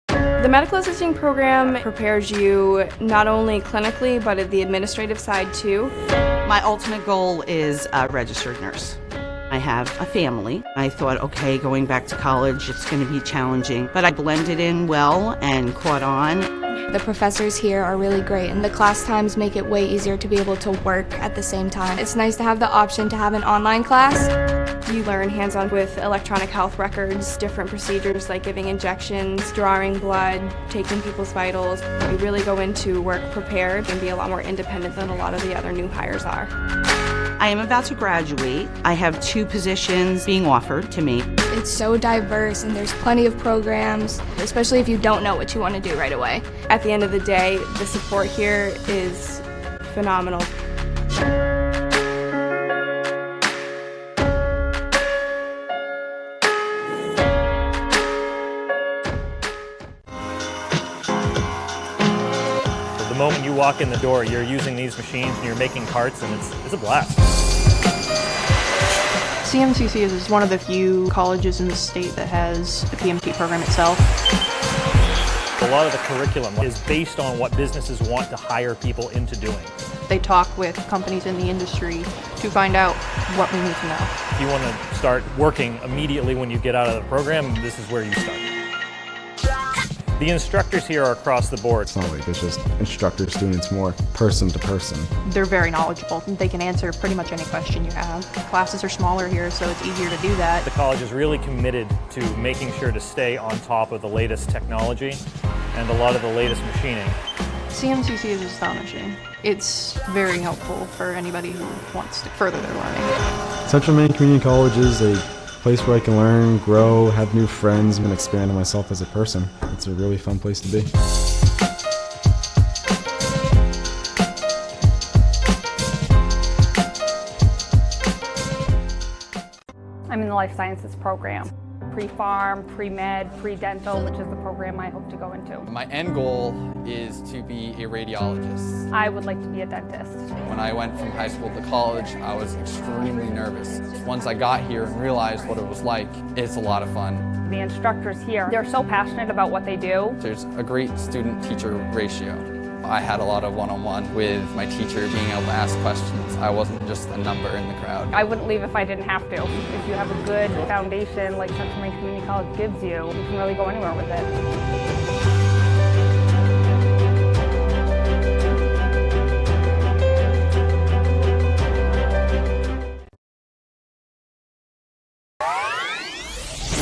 The medical assisting program prepares you not only clinically, but at the administrative side too. My ultimate goal is a registered nurse. I have a family. I thought, okay, going back to college, it's going to be challenging, but I blended in well and caught on. The professors here are really great, and the class times make it way easier to be able to work at the same time. It's nice to have the option to have an online class. You learn hands-on with electronic health records, different procedures like giving injections, drawing blood, taking people's vitals. You really go into work prepared and be a lot more independent than a lot of the other new hires are. I am about to graduate. I have 2 positions being offered to me. It's so diverse and there's plenty of programs, especially if you don't know what you want to do right away. At the end of the day, the support here is phenomenal. The moment you walk in the door, you're using these machines and you're making parts, and it's a blast. CMCC is one of the few colleges in the state that has a PMT program itself. A lot of the curriculum is based on what businesses want to hire people into doing. They talk with companies in the industry to find out what we need to know. If you want to start working immediately when you get out of the program, this is where you start. The instructors here are across the board. It's not like it's just instructor students, more person to person. They're very knowledgeable. They can answer pretty much any question you have. The classes are smaller here, so it's easier to do that. The college is really committed to making sure to stay on top of the latest technology and a lot of the latest machining. CMCC is astonishing. It's very helpful for anybody who wants to further their learning. Central Maine Community College is a place where I can learn, grow, have new friends, and expand on myself as a person. It's a really fun place to be. I'm in the life sciences program. Pre-farm, pre-med, pre-dental, which is the program I hope to go into. My end goal is to be a radiologist. I would like to be a dentist. When I went from high school to college, I was extremely nervous. Once I got here and realized what it was like, it's a lot of fun. The instructors here, they're so passionate about what they do. There's a great student-teacher ratio. I had a lot of one-on-one with my teacher, being able to ask questions. I wasn't just a number in the crowd. I wouldn't leave if I didn't have to. If you have a good foundation like Central Maine Community College gives you, you can really go anywhere with it.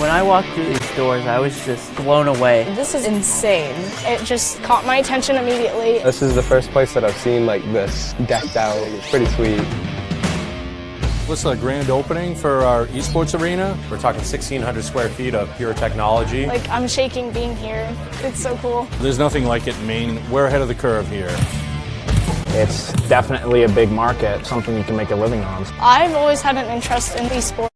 When I walked through these doors, I was just blown away. This is insane. It just caught my attention immediately. This is the first place that I've seen like this decked out. It's pretty sweet. This is a grand opening for our esports arena. We're talking 1,600 square feet of pure technology. Like, I'm shaking being here. It's so cool. There's nothing like it in Maine. We're ahead of the curve here. It's definitely a big market, something you can make a living on. I've always had an interest in esports.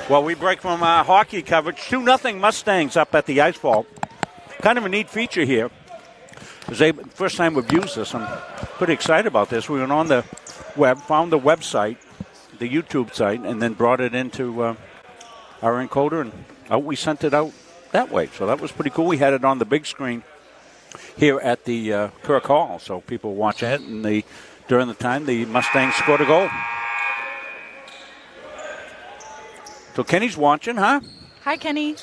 Well, we break from hockey coverage. 2-0 Mustangs up at the Ice Vault. Kind of a neat feature here. First time we've used this. I'm pretty excited about this. We went on the web, found the website, the YouTube site, and then brought it into our encoder, and we sent it out that way. So that was pretty cool. We had it on the big screen here at the Kirk Hall, so people watch it, and during the time the Mustangs scored a goal. So Kenny's watching, huh? Hi, Kenny.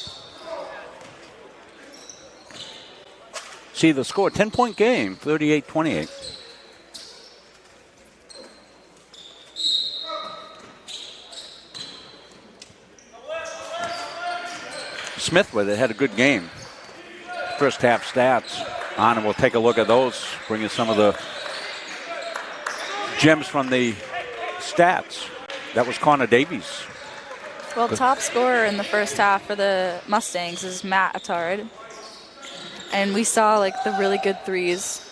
See the score, 10-point game, 38-28. Smith with it had a good game. First half stats on, and we'll take a look at those, bringing some of the gems from the stats. That was Connor Davies. Well, top scorer in the first half for the Mustangs is Matt Attard. And we saw the really good threes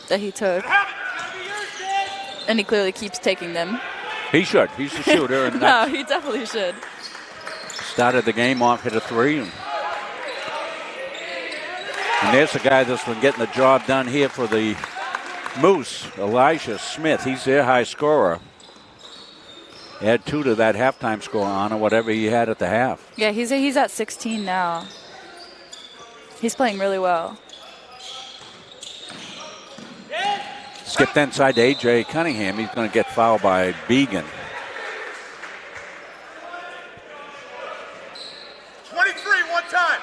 that he took. And he clearly keeps taking them. He should. He's a shooter. And no, he definitely should. Started the game off, hit a three. And there's a guy that's been getting the job done here for the Moose, Elijah Smith. He's their high scorer. Add 2 to that halftime score on, or whatever he had at the half. Yeah, he's at 16 now. He's playing really well. Skipped inside to A.J. Cunningham. He's going to get fouled by Began. 23, one time.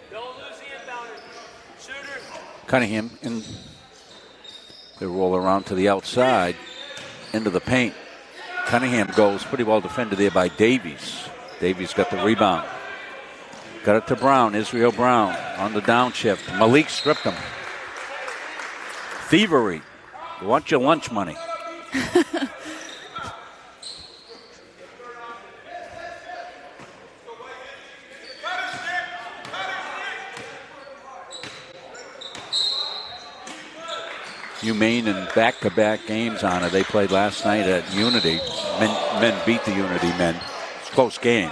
Don't lose the inbound. Shooter. Cunningham, and they roll around to the outside, into the paint. Cunningham goes pretty well defended there by Davies. Davies got the rebound. Got it to Brown, Israel Brown on the downshift. Malik stripped him. Thievery. You want your lunch money. UMaine in back-to-back games on it. They played last night at Unity. Men beat the Unity men. It's a close game.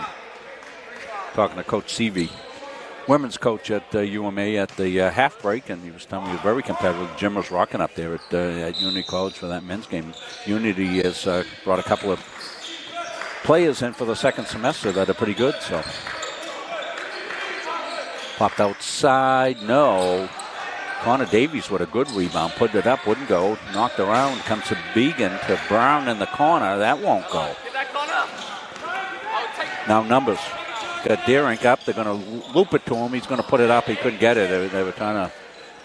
Talking to Coach Seavey, women's coach at UMA at the half break, and he was telling me he was very competitive. Jim was rocking up there at Unity College for that men's game. Unity has brought a couple of players in for the second semester that are pretty good. So popped outside, no. Connor Davies with a good rebound, put it up, wouldn't go, knocked around, comes to Began, to Brown in the corner, that won't go. Now numbers. Got Derink up, they're going to loop it to him, he's going to put it up, he couldn't get it. They were trying to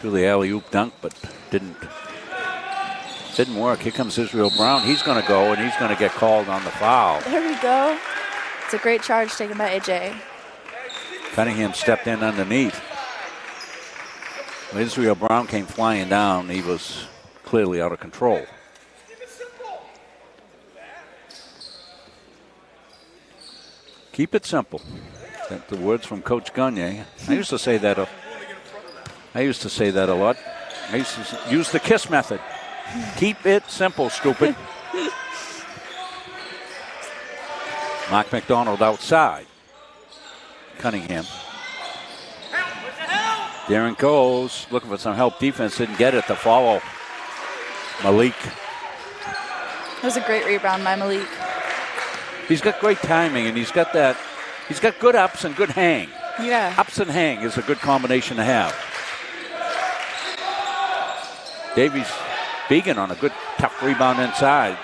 do the alley-oop dunk, but didn't work. Here comes Israel Brown, he's going to go, and he's going to get called on the foul. There we go. It's a great charge taken by AJ. Cunningham stepped in underneath. When Israel Brown came flying down, he was clearly out of control. Keep it simple. That's the words from Coach Gagne. I used to say that a lot. I used to use the KISS method. Keep it simple, stupid. Mark McDonald outside. Cunningham. Darren goes, looking for some help. Defense didn't get it to follow Malik. That was a great rebound by Malik. He's got great timing, and he's got good ups and good hang. Yeah. Ups and hang is a good combination to have. Davies, Began on a good, tough rebound inside.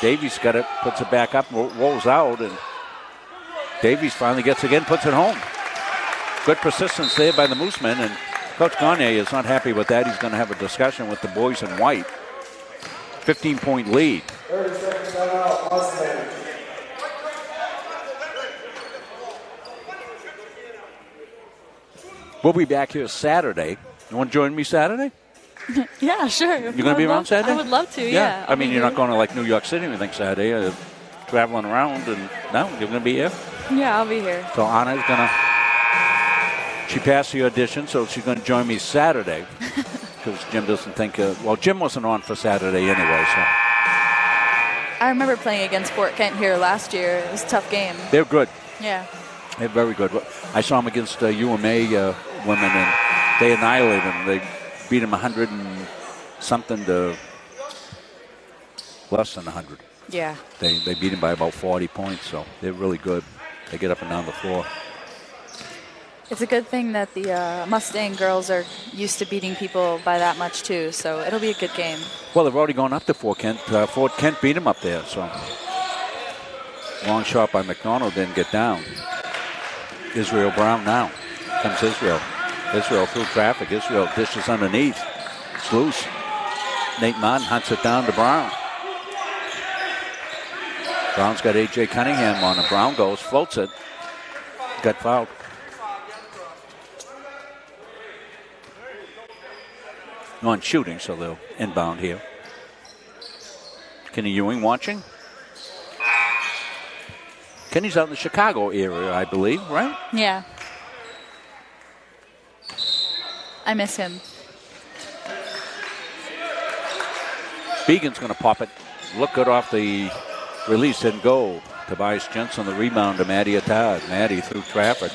Davies got it, puts it back up, rolls out, and Davies finally gets it again, puts it home. Good persistence there by the Moosemen, and Coach Gagne is not happy with that. He's going to have a discussion with the boys in white. 15-point lead. 30 seconds out, Mustang. We'll be back here Saturday. You want to join me Saturday? Yeah, sure. You're going to be around Saturday? I would love to, yeah. I mean, you're not going to like New York City or anything Saturday. Traveling around, and no, you're going to be here? Yeah, I'll be here. So Anna's going to, she passed the audition, so she's going to join me Saturday. Because Jim doesn't think, Jim wasn't on for Saturday anyway, so. I remember playing against Fort Kent here last year. It was a tough game. They're good. Yeah. They're very good. I saw them against UMA women, and they annihilated them. They beat them 100 and something to less than 100. Yeah. They beat them by about 40 points, so they're really good. They get up and down the floor. It's a good thing that the Mustang girls are used to beating people by that much, too, so it'll be a good game. Well, they've already gone up to Fort Kent. Fort Kent beat them up there, so long shot by McDonald, didn't get down. Israel Brown now. Comes Israel. Israel through traffic. Israel dishes underneath. It's loose. Nate Martin hunts it down to Brown. Brown's got A.J. Cunningham on it. Brown goes, floats it. Got fouled. On shooting, so they'll inbound here. Kenny Ewing watching. Kenny's out in the Chicago area, I believe, right? Yeah. I miss him. Began's going to pop it. Look good off the release and go. Tobias Jensen the rebound to Maddie Attad. Maddie through traffic.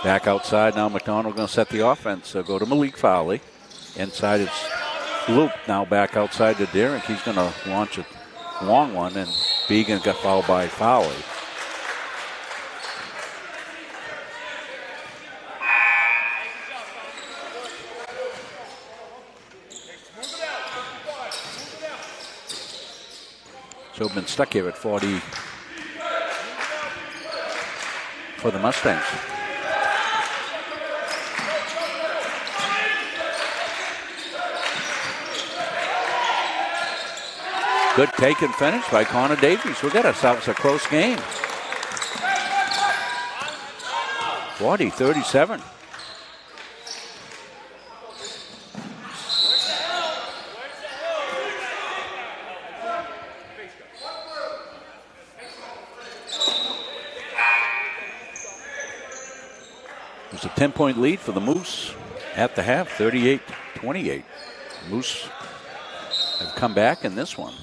Back outside now. McDonald going to set the offense. Go to Malik Fowley. Inside it's Loop now back outside to Derrick. He's going to launch a long one, and Began got fouled by Fowley. So we've been stuck here at 40 for the Mustangs. Good take and finish by Connor Davies. We got ourselves a close game. 40-37. It was a 10-point lead for the Moose at the half, 38-28. Moose have come back in this one.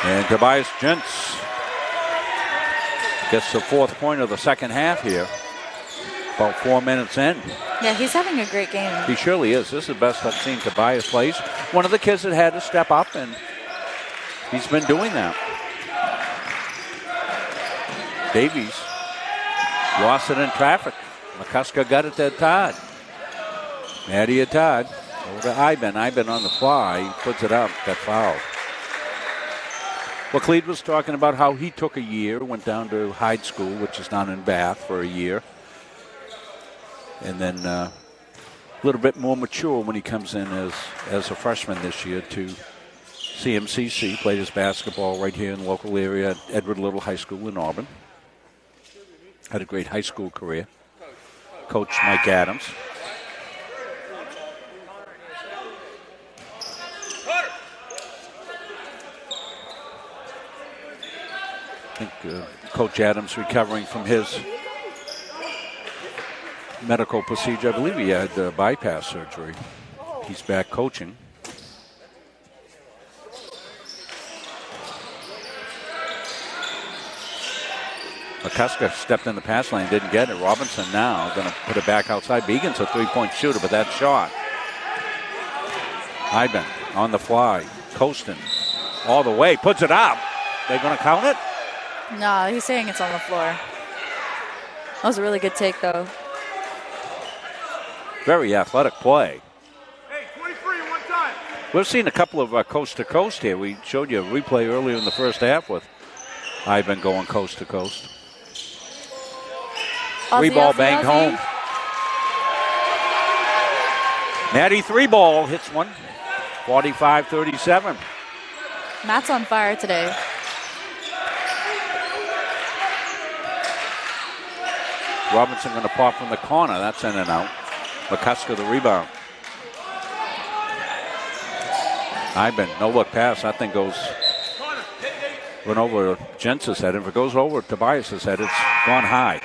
And Tobias Gents gets the fourth point of the second half here. About 4 minutes in. Yeah, he's having a great game. He surely is. This is the best I've seen Tobias play. One of the kids that had to step up, and he's been doing that. Davies lost it in traffic. McCusker got it to Todd. Maddie Todd over to Iben. Iben on the fly. He puts it up. Got fouled. Well, Clede was talking about how he took a year, went down to Hyde School, which is down in Bath, for a year. And then a little bit more mature when he comes in as a freshman this year to CMCC. Played his basketball right here in the local area at Edward Little High School in Auburn. Had a great high school career. Coach Mike Adams. I think Coach Adams recovering from his medical procedure. I believe he had bypass surgery. He's back coaching. McCusker stepped in the pass lane, didn't get it. Robinson now going to put it back outside. Began's a three-point shooter, but that shot. Iben on the fly, coasting all the way, puts it up. They going to count it? No, he's saying it's on the floor. That was a really good take, though. Very athletic play. Hey, 23 one time. We've seen a couple of coast-to-coast here. We showed you a replay earlier in the first half with Iben going coast-to-coast. Three ball banged home. Maddie three ball hits one. 45-37. Matt's on fire today. Robinson going to pop from the corner. That's in and out. McCusker the rebound. Iben, no look pass. That thing goes. Went over Jensen's head. If it goes over Tobias's head, it's gone high.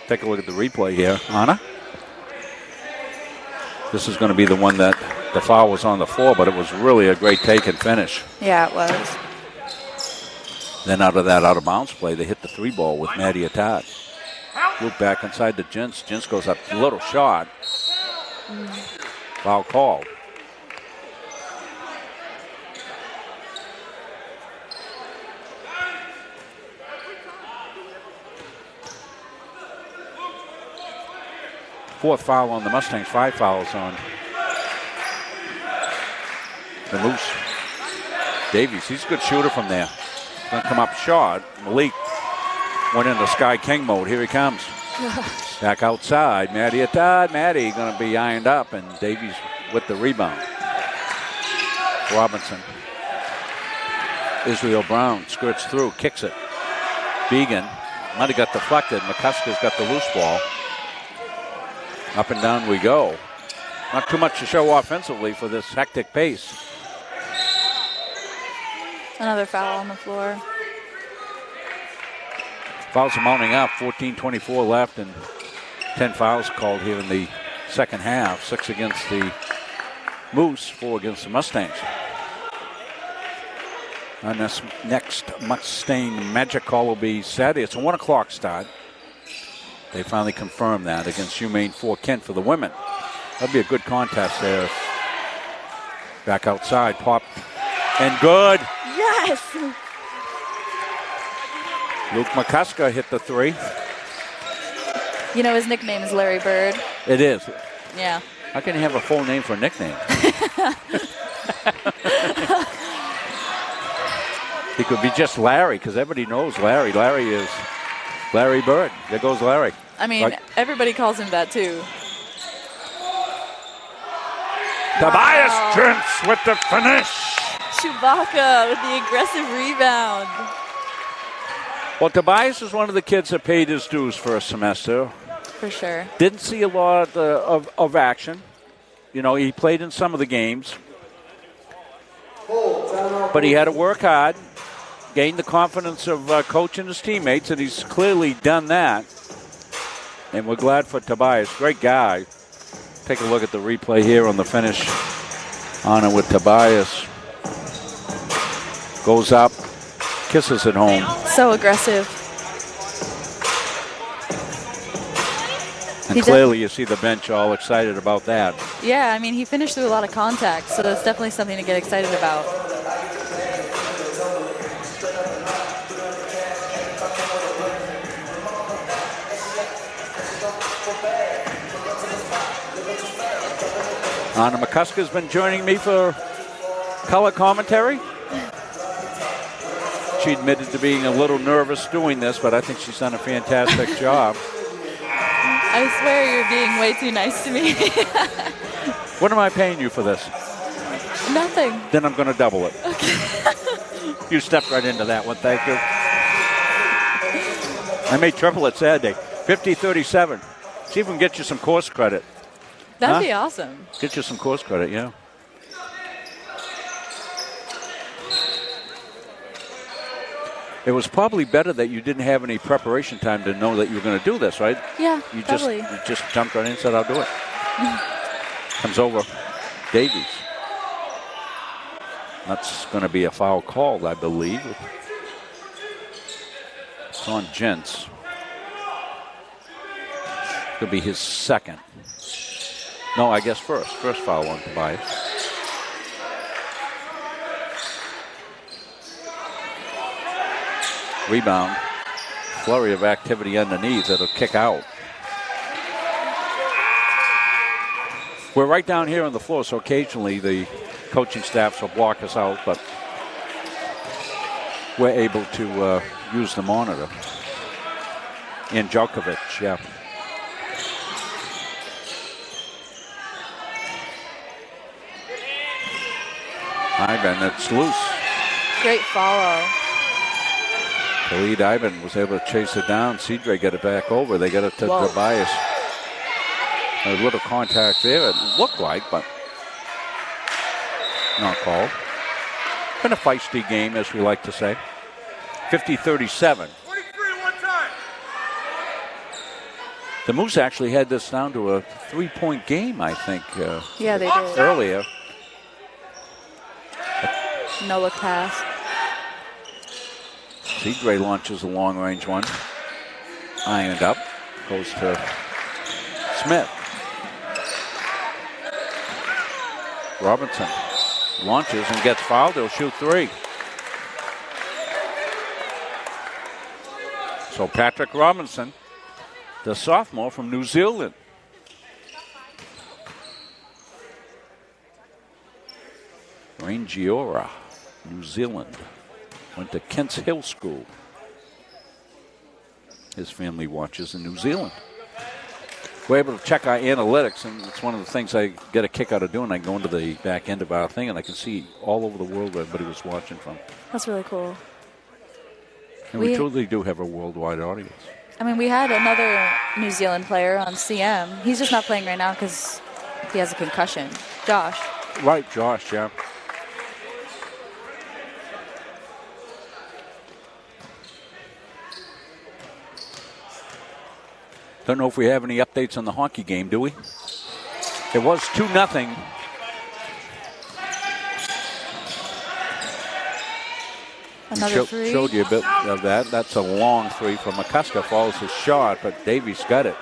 Take a look at the replay here. Anna? This is going to be the one that The foul was on the floor, but it was really a great take and finish. Yeah, it was. Then out of that out-of-bounds play, they hit the 3 ball with Maddie Attat. Look back inside the Gents. Gents goes up, little shot. Foul called. Fourth foul on the Mustangs, 5 fouls on the Moose. Davies, he's a good shooter from there. Gonna come up short. Malik went into Sky King mode. Here he comes. Back outside. Maddie Atad. Maddie gonna be ironed up, and Davies with the rebound. Robinson. Israel Brown skirts through, kicks it. Began might have got deflected. McCuska's got the loose ball. Up and down we go. Not too much to show offensively for this hectic pace. Another foul on the floor. Fouls are mounting up. 14:24 left and 10 fouls called here in the second half. 6 against the Moose, 4 against the Mustangs. And this next Mustang Magic call will be Saturday. It's a 1 o'clock start. They finally confirmed that against UMaine 4 Kent for the women. That'll be a good contest there. Back outside, pop, and good. Yes! Luke McCuska hit the 3. You know his nickname is Larry Bird. It is. Yeah. How can you have a full name for a nickname? He could be just Larry, because everybody knows Larry. Larry is Larry Bird. There goes Larry. I mean, right. Everybody calls him that too. Tobias Gents with the finish. Chewbacca with the aggressive rebound. Well, Tobias is one of the kids that paid his dues for a semester. For sure. Didn't see a lot of action. You know, he played in some of the games. But he had to work hard, gain the confidence of coach and his teammates, and he's clearly done that. And we're glad for Tobias. Great guy. Take a look at the replay here on the finish on it with Tobias. Goes up, kisses it home. So aggressive. And clearly you see the bench all excited about that. Yeah, I mean, he finished through a lot of contact, so that's definitely something to get excited about. Anna McCuska's been joining me for color commentary. She admitted to being a little nervous doing this, but I think she's done a fantastic job. I swear you're being way too nice to me. What am I paying you for this? Nothing. Then I'm going to double it. Okay. You stepped right into that one. Thank you. I made triple it Saturday. 50-37. See if we can get you some course credit. That'd be awesome. Get you some course credit, yeah. It was probably better that you didn't have any preparation time to know that you were going to do this, right? Yeah, you probably. just jumped right in and said, I'll do it. Comes over Davies. That's going to be a foul called, I believe. It's on Gents. Could be his second. No, I guess first. First foul on Tobias. Rebound. Flurry of activity underneath. It'll kick out. We're right down here on the floor, so occasionally the coaching staffs will block us out, but we're able to use the monitor. And Djokovic, yeah. Ivan, it's loose. Great follow. Khalid Ivan was able to chase it down. Cedre got it back over. They got it to Tobias. A little contact there, it looked like, but not called. Been a feisty game, as we like to say. 50-37. The Moose actually had this down to a 3-point game, I think. Yeah, they did. Earlier. No look pass. Cedray launches a long-range one. Ironed up. Goes to Smith. Robinson launches and gets fouled. He'll shoot 3. So Patrick Robinson, the sophomore from New Zealand. Rangiora, New Zealand. Went to Kent's Hill School. His family watches in New Zealand. We're able to check our analytics, and it's one of the things I get a kick out of doing. I go into the back end of our thing, and I can see all over the world where everybody was watching from. That's really cool. And we truly do have a worldwide audience. I mean, we had another New Zealand player on CM. He's just not playing right now because he has a concussion. Josh. Right, Josh, yeah. Don't know if we have any updates on the hockey game, do we? It was 2-0. Another 3. Showed you a bit of that. That's a long 3 from McCusker. Falls his shot, but Davies got it.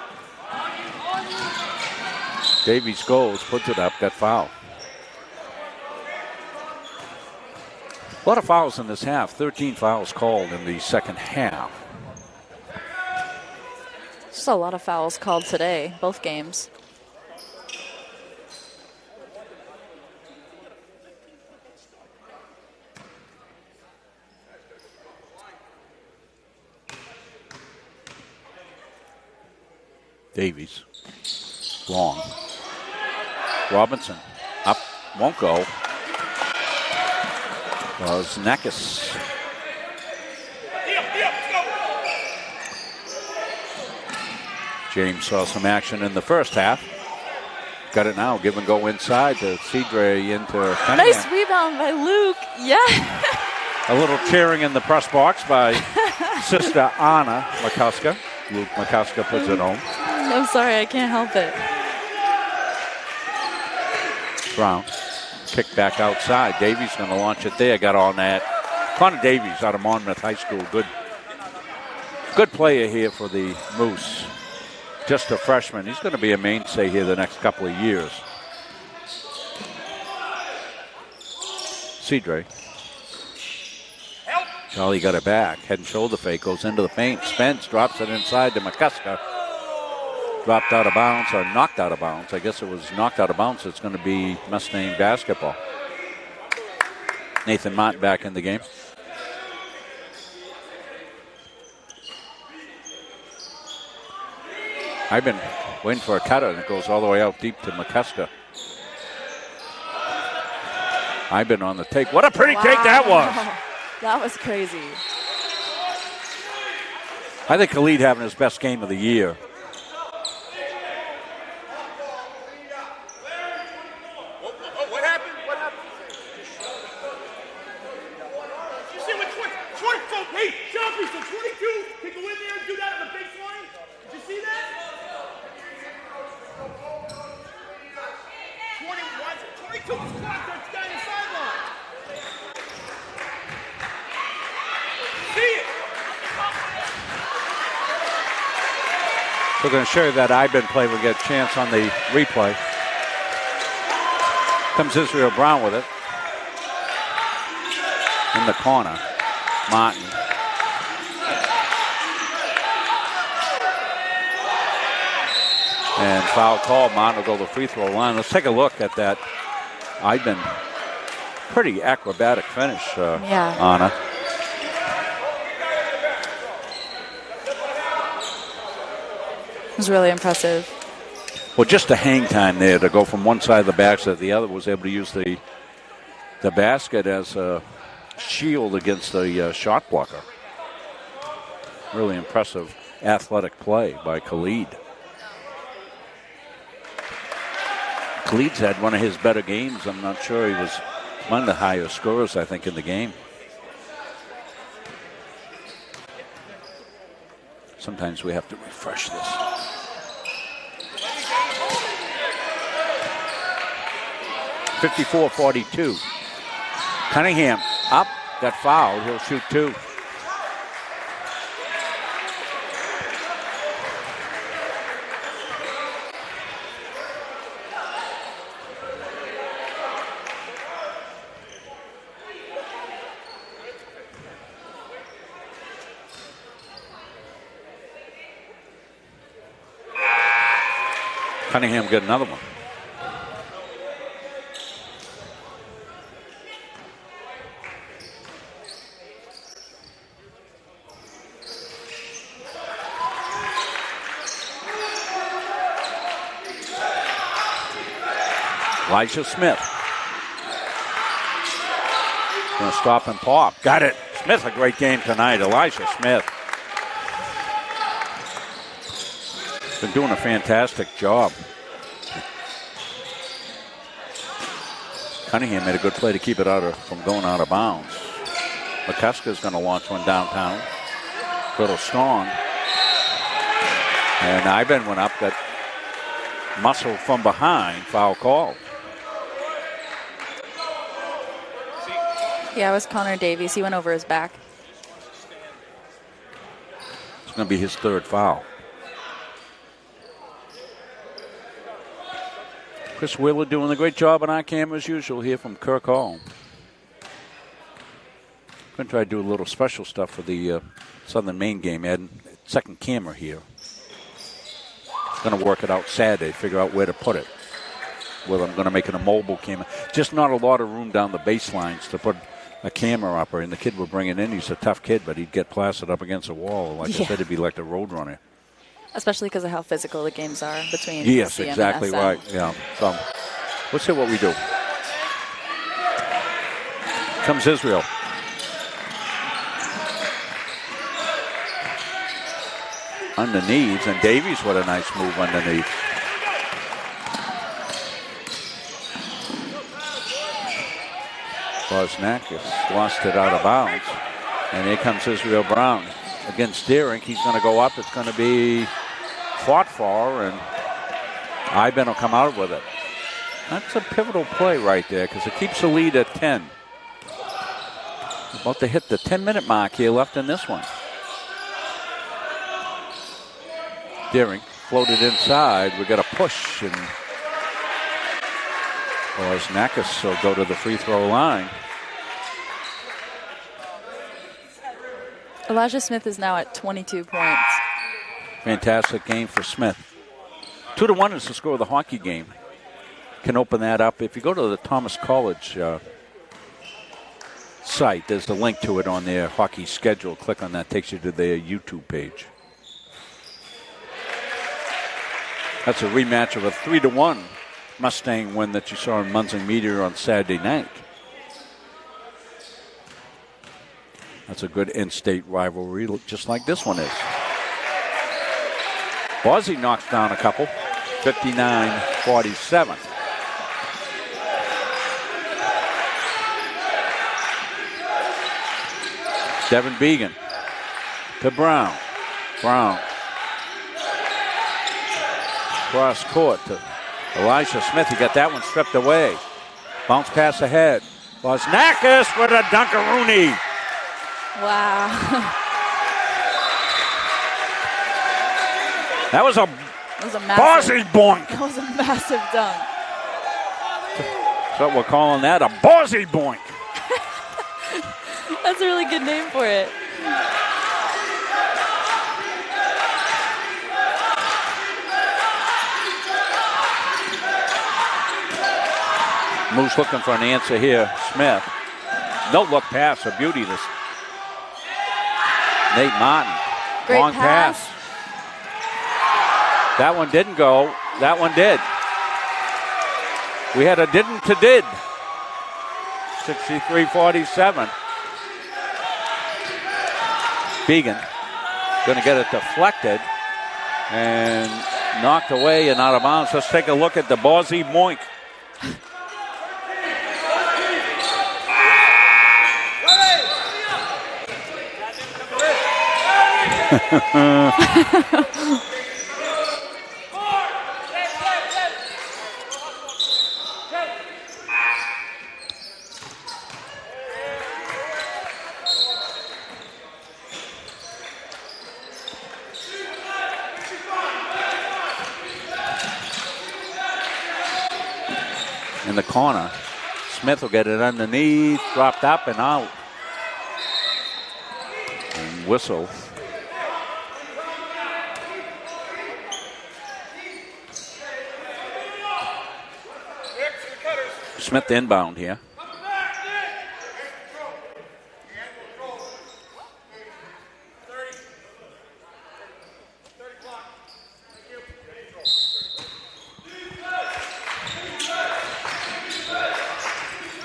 Davies goes, puts it up, got fouled. A lot of fouls in this half. 13 fouls called in the second half. Just a lot of fouls called today, both games. Davies. Long. Robinson. Up. Won't go. Was Nakis. James saw some action in the first half. Got it now. Give and go inside to Cedray into Cunningham. Nice rebound by Luke. Yeah. A little cheering in the press box by sister Anna McCusker. Luke McCusker puts it home. I'm sorry, I can't help it. Brown. Kick back outside. Davies going to launch it there. Got on that. Connor Davies out of Monmouth High School. Good player here for the Moose. Just a freshman. He's going to be a mainstay here the next couple of years. Cedray. Charlie got it back. Head and shoulder fake. Goes into the paint. Spence drops it inside to McCusker. Dropped out of bounds or knocked out of bounds. I guess it was knocked out of bounds. It's going to be Mustang basketball. Nathan Mott back in the game. I've been waiting for a cutter, and it goes all the way out deep to McCusker. I've been on the take. What a pretty take that was. That was crazy. I think Khalid having his best game of the year. What happened? You see what 20, hey, Shelby, so 22 can go in there and do that on the baseline? Did you see that? 22 was clocked on guy on the sideline. See it. We're going to show you that I've been play. We'll get a chance on the replay. Comes Israel Brown with it. In the corner. Martin. And foul call. Martin will go to the free throw line. Let's take a look at that. I've been pretty acrobatic finish, Anna. It was really impressive. Well, just the hang time there to go from one side of the basket to the other, was able to use the basket as a shield against the shot blocker. Really impressive athletic play by Khalid. Khalid's had one of his better games. I'm not sure. He was one of the higher scorers, I think, in the game. Sometimes we have to refresh this. .54-42. Cunningham up, got fouled. He'll shoot 2. Cunningham got another one. Elijah Smith. Gonna stop and pop. Got it. Smith, a great game tonight. Elijah Smith. Been doing a fantastic job. Cunningham made a good play to keep it from going out of bounds. McCuska's going to launch one downtown. Little strong. And Iben went up, got muscle from behind, foul call. Yeah, it was Connor Davies. He went over his back. It's going to be his 3rd foul. Chris Wheeler doing a great job on our camera as usual here from Kirk Hall. Going to try to do a little special stuff for the Southern Maine game. Adding second camera here. Going to work it out Saturday, figure out where to put it. Whether I'm going to make it a mobile camera. Just not a lot of room down the baselines to put a camera upper. And the kid we're bringing in, he's a tough kid, but he'd get plastered up against a wall. Like I said, it'd be like the road runner. Especially because of how physical the games are between Yes, CM exactly and SM. right. Yeah. So let's see what we do. Comes Israel. Underneath, and Davies, what a nice move underneath. Bosnakis lost it out of bounds. And here comes Israel Brown against Deering. He's going to go up. It's going to be fought for, and Iben will come out with it. That's a pivotal play right there because it keeps the lead at 10. About to hit the 10-minute mark here left in this one. Deering floated inside. We got a push, and Bosnakis will go to the free throw line. Elijah Smith is now at 22 points. Fantastic game for Smith. 2-1 is the score of the hockey game. Can open that up. If you go to the Thomas College site, there's the link to it on their hockey schedule. Click on that, takes you to their YouTube page. That's a rematch of a 3-1 Mustang win that you saw in Munson Meteor on Saturday night. That's a good in-state rivalry, just like this one is. Bozzy knocks down a couple, 59-47. Devin Began to Brown. Brown. Cross court to Elijah Smith. He got that one stripped away. Bounce pass ahead. Bosnakis with a dunkaroonie. Wow. That was a massive boink. That was a massive dunk. That's what we're calling that, a Bozzy boink. That's a really good name for it. Moose looking for an answer here. Smith. No look pass, a beauty. This Nate Martin. Great Long pass. That one didn't go. That one did. We had a didn't to did. 63-47. Began going to get it deflected and knocked away and out of bounds. Let's take a look at the Bozzy Moink. in the corner. Smith will get it underneath, dropped up and out. And whistle. Smith inbound here.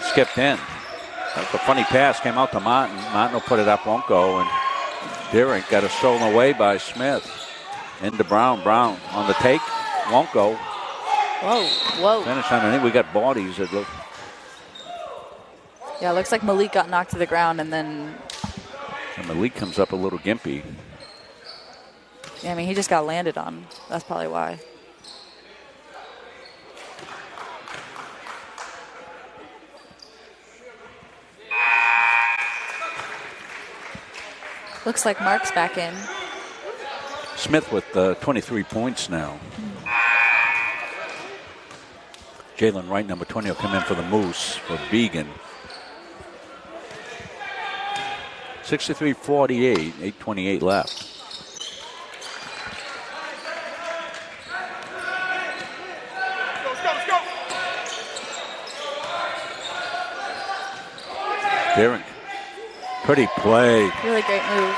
Skipped in. That's a funny pass. Came out to Martin. Martin will put it up, won't go. And Deering got it stolen away by Smith. Into Brown. Brown on the take. Won't go. Whoa. Finish underneath. We got bodies that look. Yeah, it looks like Malik got knocked to the ground and then. And Malik comes up a little gimpy. Yeah, I mean, he just got landed on. That's probably why. Looks like Mark's back in. Smith with 23 points now. Jalen Wright, number 20, will come in for the Moose for Began. 63-48, 8:28 left. Derek, pretty play. Really great move.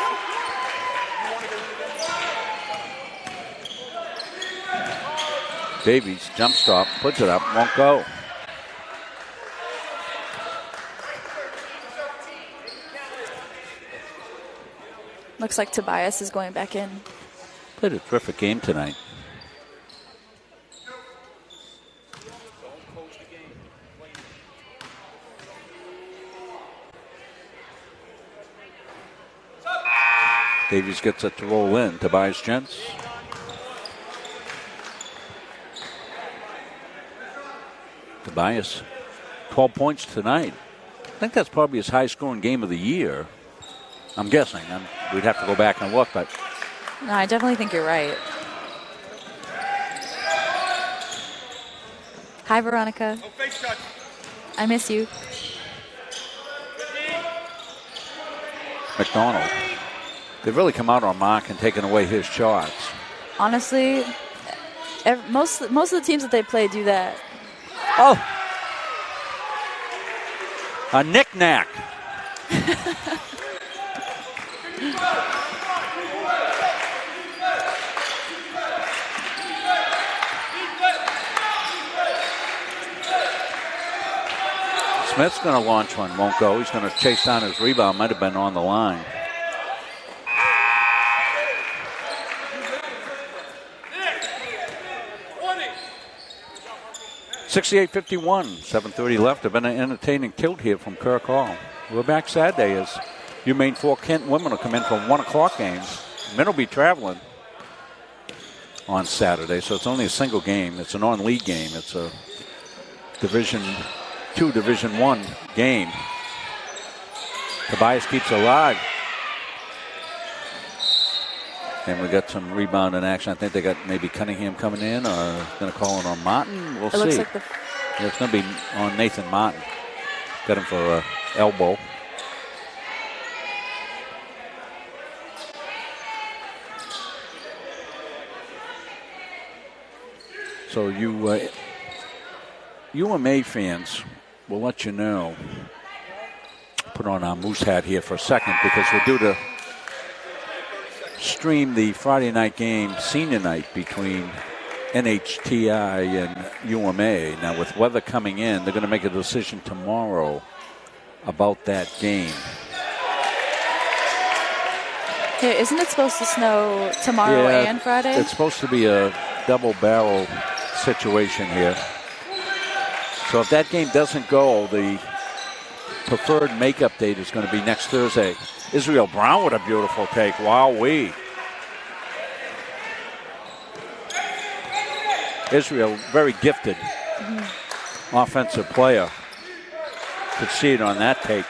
Davies jump stop, puts it up, won't go. Looks like Tobias is going back in. Played a terrific game tonight. Davies gets it to roll in. Tobias Gents. Tobias, 12 points tonight. I think that's probably his high-scoring game of the year. I'm guessing. We'd have to go back and look, but. No, I definitely think you're right. Hi, Veronica. I miss you. McDonald. They've really come out on Mark and taken away his shots. Honestly, most of the teams that they play do that. Oh! A knick-knack. Smith's going to launch one, won't go. He's going to chase down his rebound, might have been on the line. .68-51, 7:30 left. Have been an entertaining tilt here from Kirk Hall. We're back Saturday as UMaine 4 Kent women will come in for 1 o'clock games. Men will be traveling on Saturday, so it's only a single game. It's a non-league game. It's a Division II, Division I game. Tobias keeps alive. And we got some rebound in action. I think they got maybe Cunningham coming in or going to call it on Martin. We'll see. Looks like yeah, it's going to be on Nathan Martin. Got him for an elbow. So you UMA fans, we'll let you know. Put on our moose hat here for a second because we're due to stream the Friday night game, senior night, between NHTI and UMA. Now, with weather coming in, they're going to make a decision tomorrow about that game. Hey, isn't it supposed to snow tomorrow and Friday? It's supposed to be a double barrel situation here. So if that game doesn't go, the preferred makeup date is going to be next Thursday. Israel Brown with a beautiful take. Wowee. Israel, very gifted offensive player. Could see it on that take.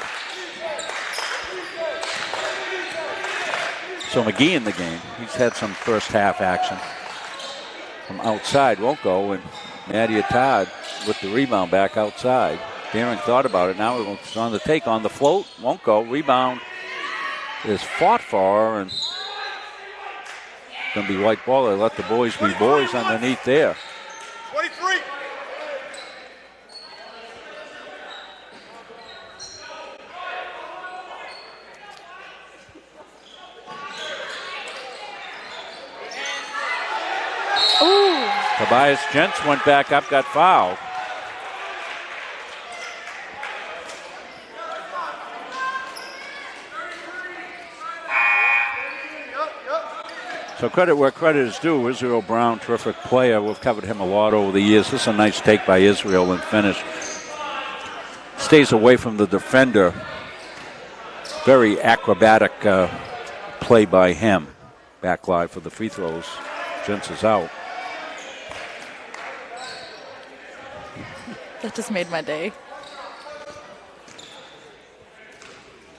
So McGee in the game. He's had some first half action. From outside, won't go. And Nadia Todd with the rebound back outside. Deering thought about it. Now it's on the take, on the float. Won't go. Rebound is fought for, and going to be white ball. They let the boys be boys underneath there. 23. Ooh. Tobias Gents went back up, got fouled. So credit where credit is due. Israel Brown, terrific player. We've covered him a lot over the years. This is a nice take by Israel and finish. Stays away from the defender. Very acrobatic play by him. Back live for the free throws. Gents is out. That just made my day.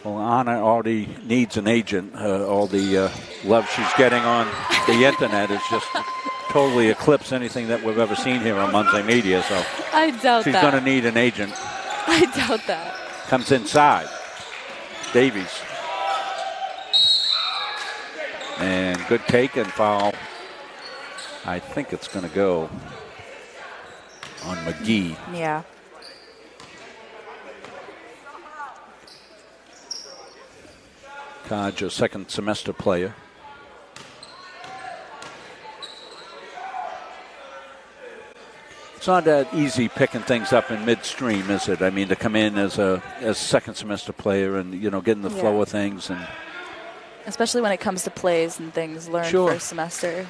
Well, Anna already needs an agent. All the love she's getting on the internet is just totally eclipsed anything that we've ever seen here on Monday Media. So I doubt she's that. going to need an agent. I doubt that. Comes inside. Davies. And good take and foul. I think it's going to go on McGee. Yeah. Kaj, a second semester player. It's not that easy picking things up in midstream, is it? I mean, to come in as a second semester player and, you know, get in the flow of things. And especially when it comes to plays and things learned first semester.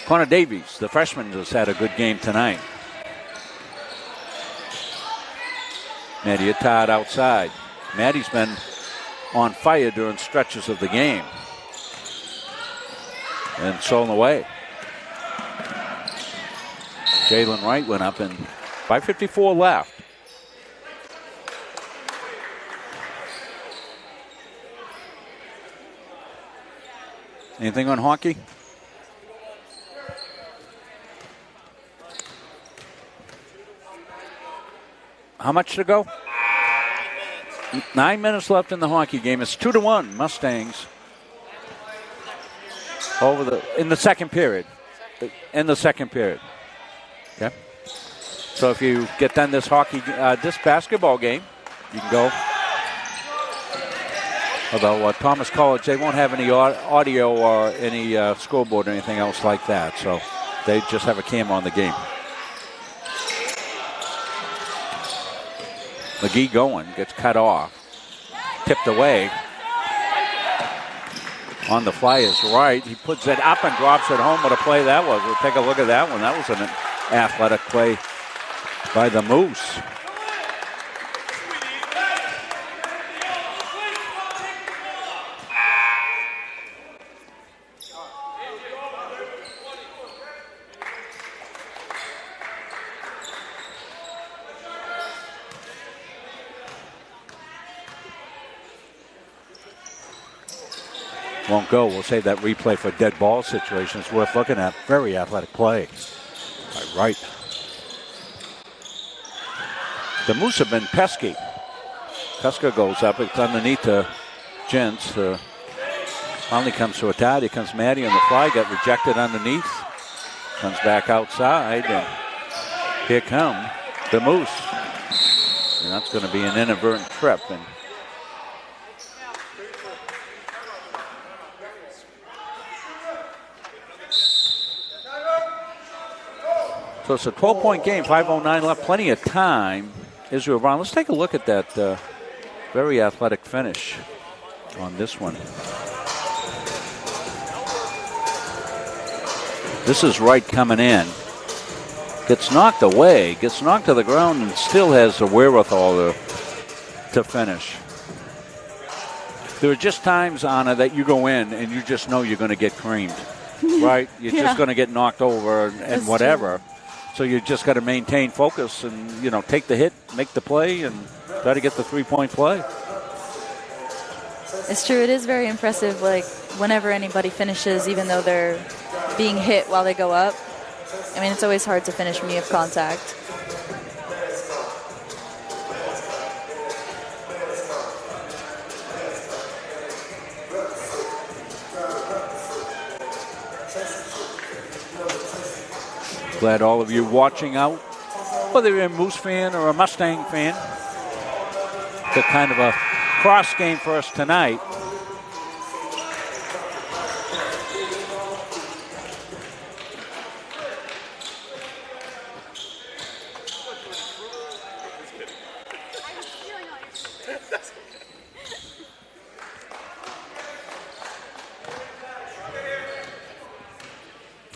Connor Davies, the freshman, has had a good game tonight. Maddie Todd outside. Maddie's been on fire during stretches of the game. And stolen away. Jalen Wright went up and 5:54 left. Anything on hockey? How much to go? 9 minutes left in the hockey game. It's 2-1 Mustangs in the second period. In the second period. Okay. So if you get done this basketball game, you can go. Although Thomas College, they won't have any audio or any scoreboard or anything else like that. So they just have a camera on the game. McGee going, gets cut off, tipped away. On the fly is right. He puts it up and drops it home. What a play that was. We'll take a look at that one. That was an athletic play by the Moose. Won't go. We'll save that replay for dead ball situation. It's worth looking at. Very athletic play by Wright. The Moose have been pesky. Peska goes up. It's underneath to Gents. Finally comes to a tie. Here comes Maddie on the fly. Got rejected underneath. Comes back outside. And here come the Moose. And that's going to be an inadvertent trip. And so it's a 12-point game, 5:09 left, plenty of time. Israel Brown, let's take a look at that very athletic finish on this one. This is Wright coming in. Gets knocked away, gets knocked to the ground, and still has the wherewithal to finish. There are just times, Anna, that you go in and you just know you're going to get creamed, right? You're just going to get knocked over and whatever. True. So you just got to maintain focus and, you know, take the hit, make the play, and try to get the three-point play. It's true. It is very impressive, like, whenever anybody finishes, even though they're being hit while they go up. I mean, it's always hard to finish when you have contact. Glad all of you watching out, whether you're a Moose fan or a Mustang fan. It's a kind of a cross game for us tonight.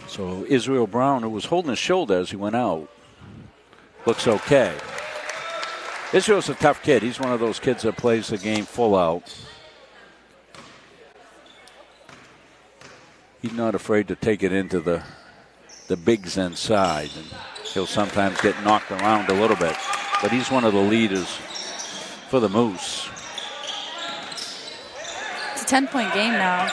So Israel Brown, who was holding his shoulder as he went out, looks okay. Israel's a tough kid. He's one of those kids that plays the game full out. He's not afraid to take it into the bigs inside, and he'll sometimes get knocked around a little bit. But he's one of the leaders for the Moose. It's a 10-point game now.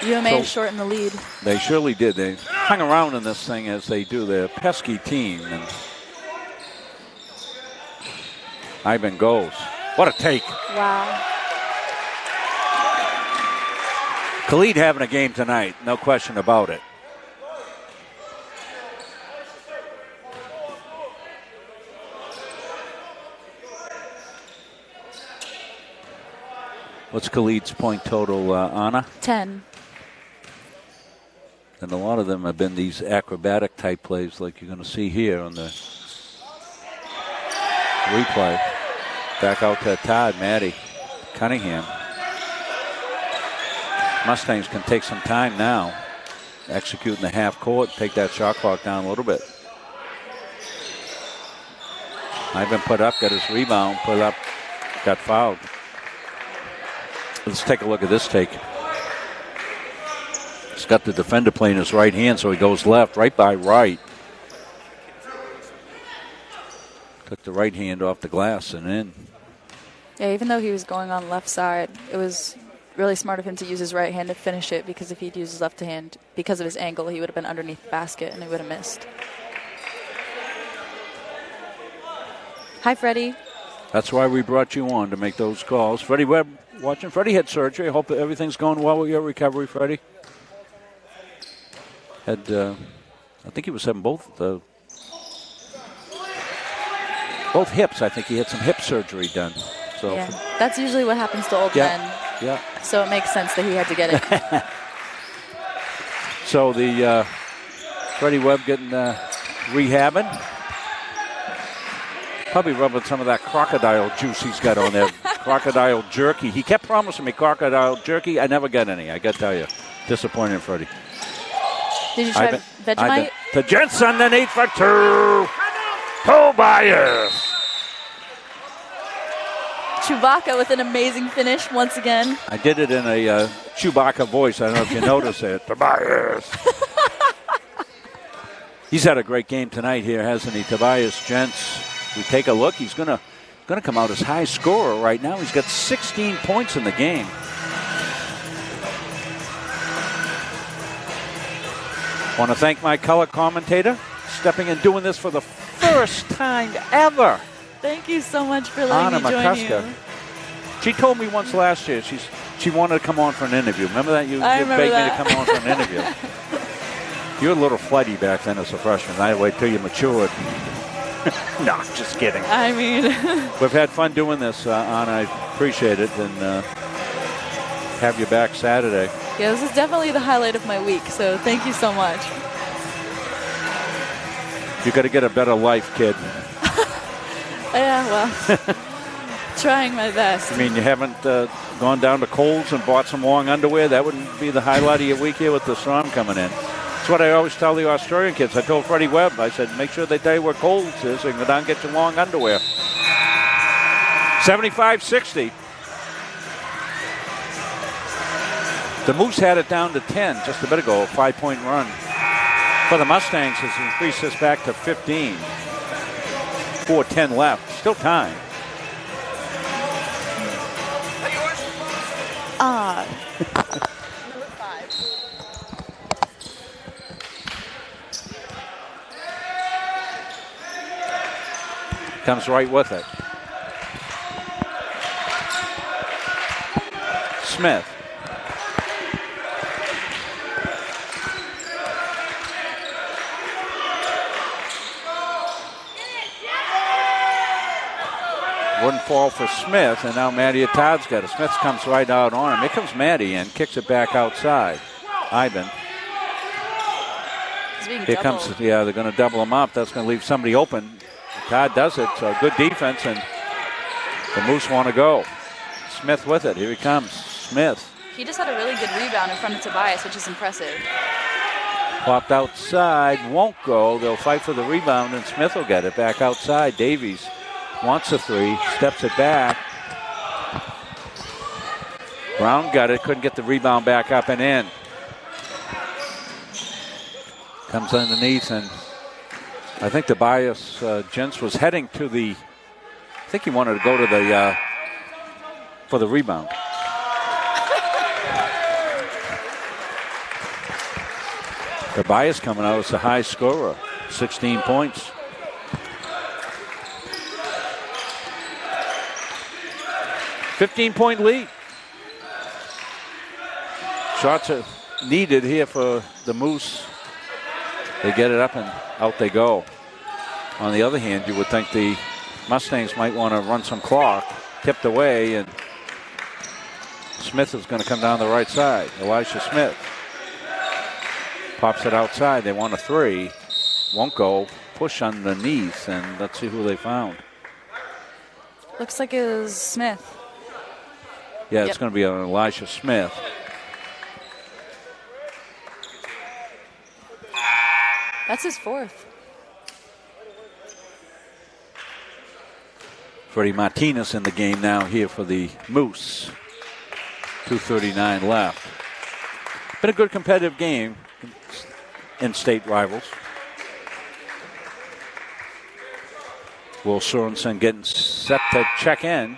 UMA shortened the lead. They surely did. They hung around in this thing as they do. They're a pesky team. And Ivan goes. What a take. Wow. Khalid having a game tonight. No question about it. What's Khalid's point total, Anna? 10. And a lot of them have been these acrobatic type plays like you're going to see here on the replay. Back out to Todd, Maddie, Cunningham. Mustangs can take some time now. Execute in the half court, take that shot clock down a little bit. Ivan put up, got his rebound, put up, got fouled. Let's take a look at this take. He's got the defender playing his right hand, so he goes left, right by right. Took the right hand off the glass and in. Yeah, even though he was going on left side, it was really smart of him to use his right hand to finish it, because if he'd used his left hand, because of his angle, he would have been underneath the basket and he would have missed. Hi, Freddie. That's why we brought you on, to make those calls. Freddie Webb watching. Freddie had surgery. I hope everything's going well with your recovery, Freddie. Had, I think he was having both hips. I think he had some hip surgery done. So yeah, that's usually what happens to old men. Yeah. So it makes sense that he had to get it. So the Freddie Webb getting rehabbing. Probably rubbing some of that crocodile juice he's got on there. Crocodile jerky. He kept promising me crocodile jerky. I never got any. I got to tell you. Disappointing, Freddie. Did you try Vegemite? The Jets underneath for two. Tobias. Chewbacca with an amazing finish once again. I did it in a Chewbacca voice. I don't know if you noticed it. Tobias. He's had a great game tonight here, hasn't he? Tobias Gents. We take a look. He's gonna come out as high scorer right now. He's got 16 points in the game. Want to thank my color commentator, stepping and doing this for the first time ever. Thank you so much for letting me join you. She told me once last year she wanted to come on for an interview. Remember that? You begged me to come on for an interview. You were a little flighty back then as a freshman. I wait till you matured. No, just kidding. I mean, we've had fun doing this, Anna. I appreciate it, and have you back Saturday. Yeah, this is definitely the highlight of my week, so thank you so much. You got to get a better life, kid. Yeah, well, trying my best. I mean, you haven't gone down to Kohl's and bought some long underwear? That wouldn't be the highlight of your week here with the storm coming in. That's what I always tell the Australian kids. I told Freddie Webb, I said, make sure they tell you where Kohl's is so you can go down and get your long underwear. 75-60. The Moose had it down to 10 just a bit ago, a 5-point run. For the Mustangs has increased this back to 15. 4:10 left. Still time. Comes right with it. Smith. Wouldn't fall for Smith, and now Matty Todd's got it. Smith comes right out on him. Here comes Matty in, kicks it back outside. Ivan. Here comes, they're going to double him up. That's going to leave somebody open. Todd does it, so good defense, and the Moose want to go. Smith with it. Here he comes. Smith. He just had a really good rebound in front of Tobias, which is impressive. Popped outside, won't go. They'll fight for the rebound, and Smith will get it back outside. Davies wants a three, steps it back. Brown got it, couldn't get the rebound back up and in. Comes underneath, and I think Tobias Gents was heading to the, I think he wanted to go to the, for the rebound. Tobias coming out as the high scorer, 16 points. $15-point lead. Shots are needed here for the Moose. They get it up and out they go. On the other hand, you would think the Mustangs might want to run some clock. Tipped away, and Smith is going to come down the right side. Elisha Smith pops it outside. They want a three. Won't go. Push underneath, and let's see who they found. Looks like it was Smith. Yeah, it's going to be on Elisha Smith. That's his fourth. Freddie Martinez in the game now here for the Moose. 2:39 left. Been a good competitive game. In-state rivals. Will Sorensen getting set to check in.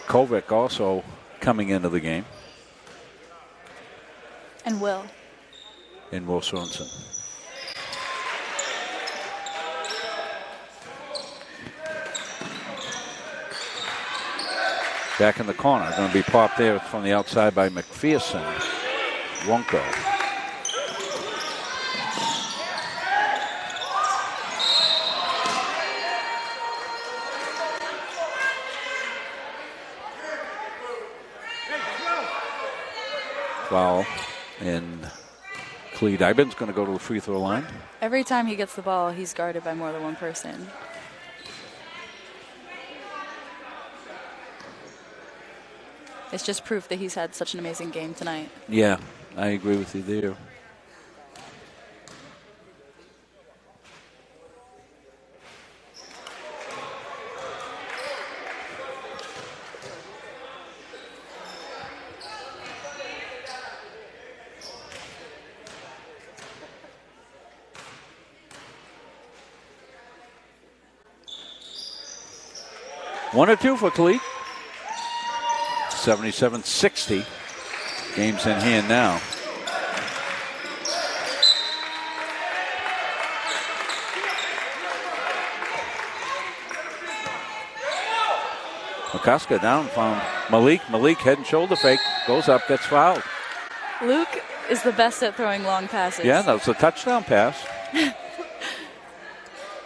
Kovic also coming into the game. And Will. And Will Sorensen. Back in the corner. Going to be popped there from the outside by McPherson. Won't go. Foul, and Clede Iben's going to go to the free throw line. Every time he gets the ball, he's guarded by more than one person. It's just proof that he's had such an amazing game tonight. Yeah, I agree with you there. One or two for Cleat. 77-60. Game's in hand now. McCusker down, found Malik. Malik head and shoulder fake. Goes up, gets fouled. Luke is the best at throwing long passes. Yeah, that was a touchdown pass.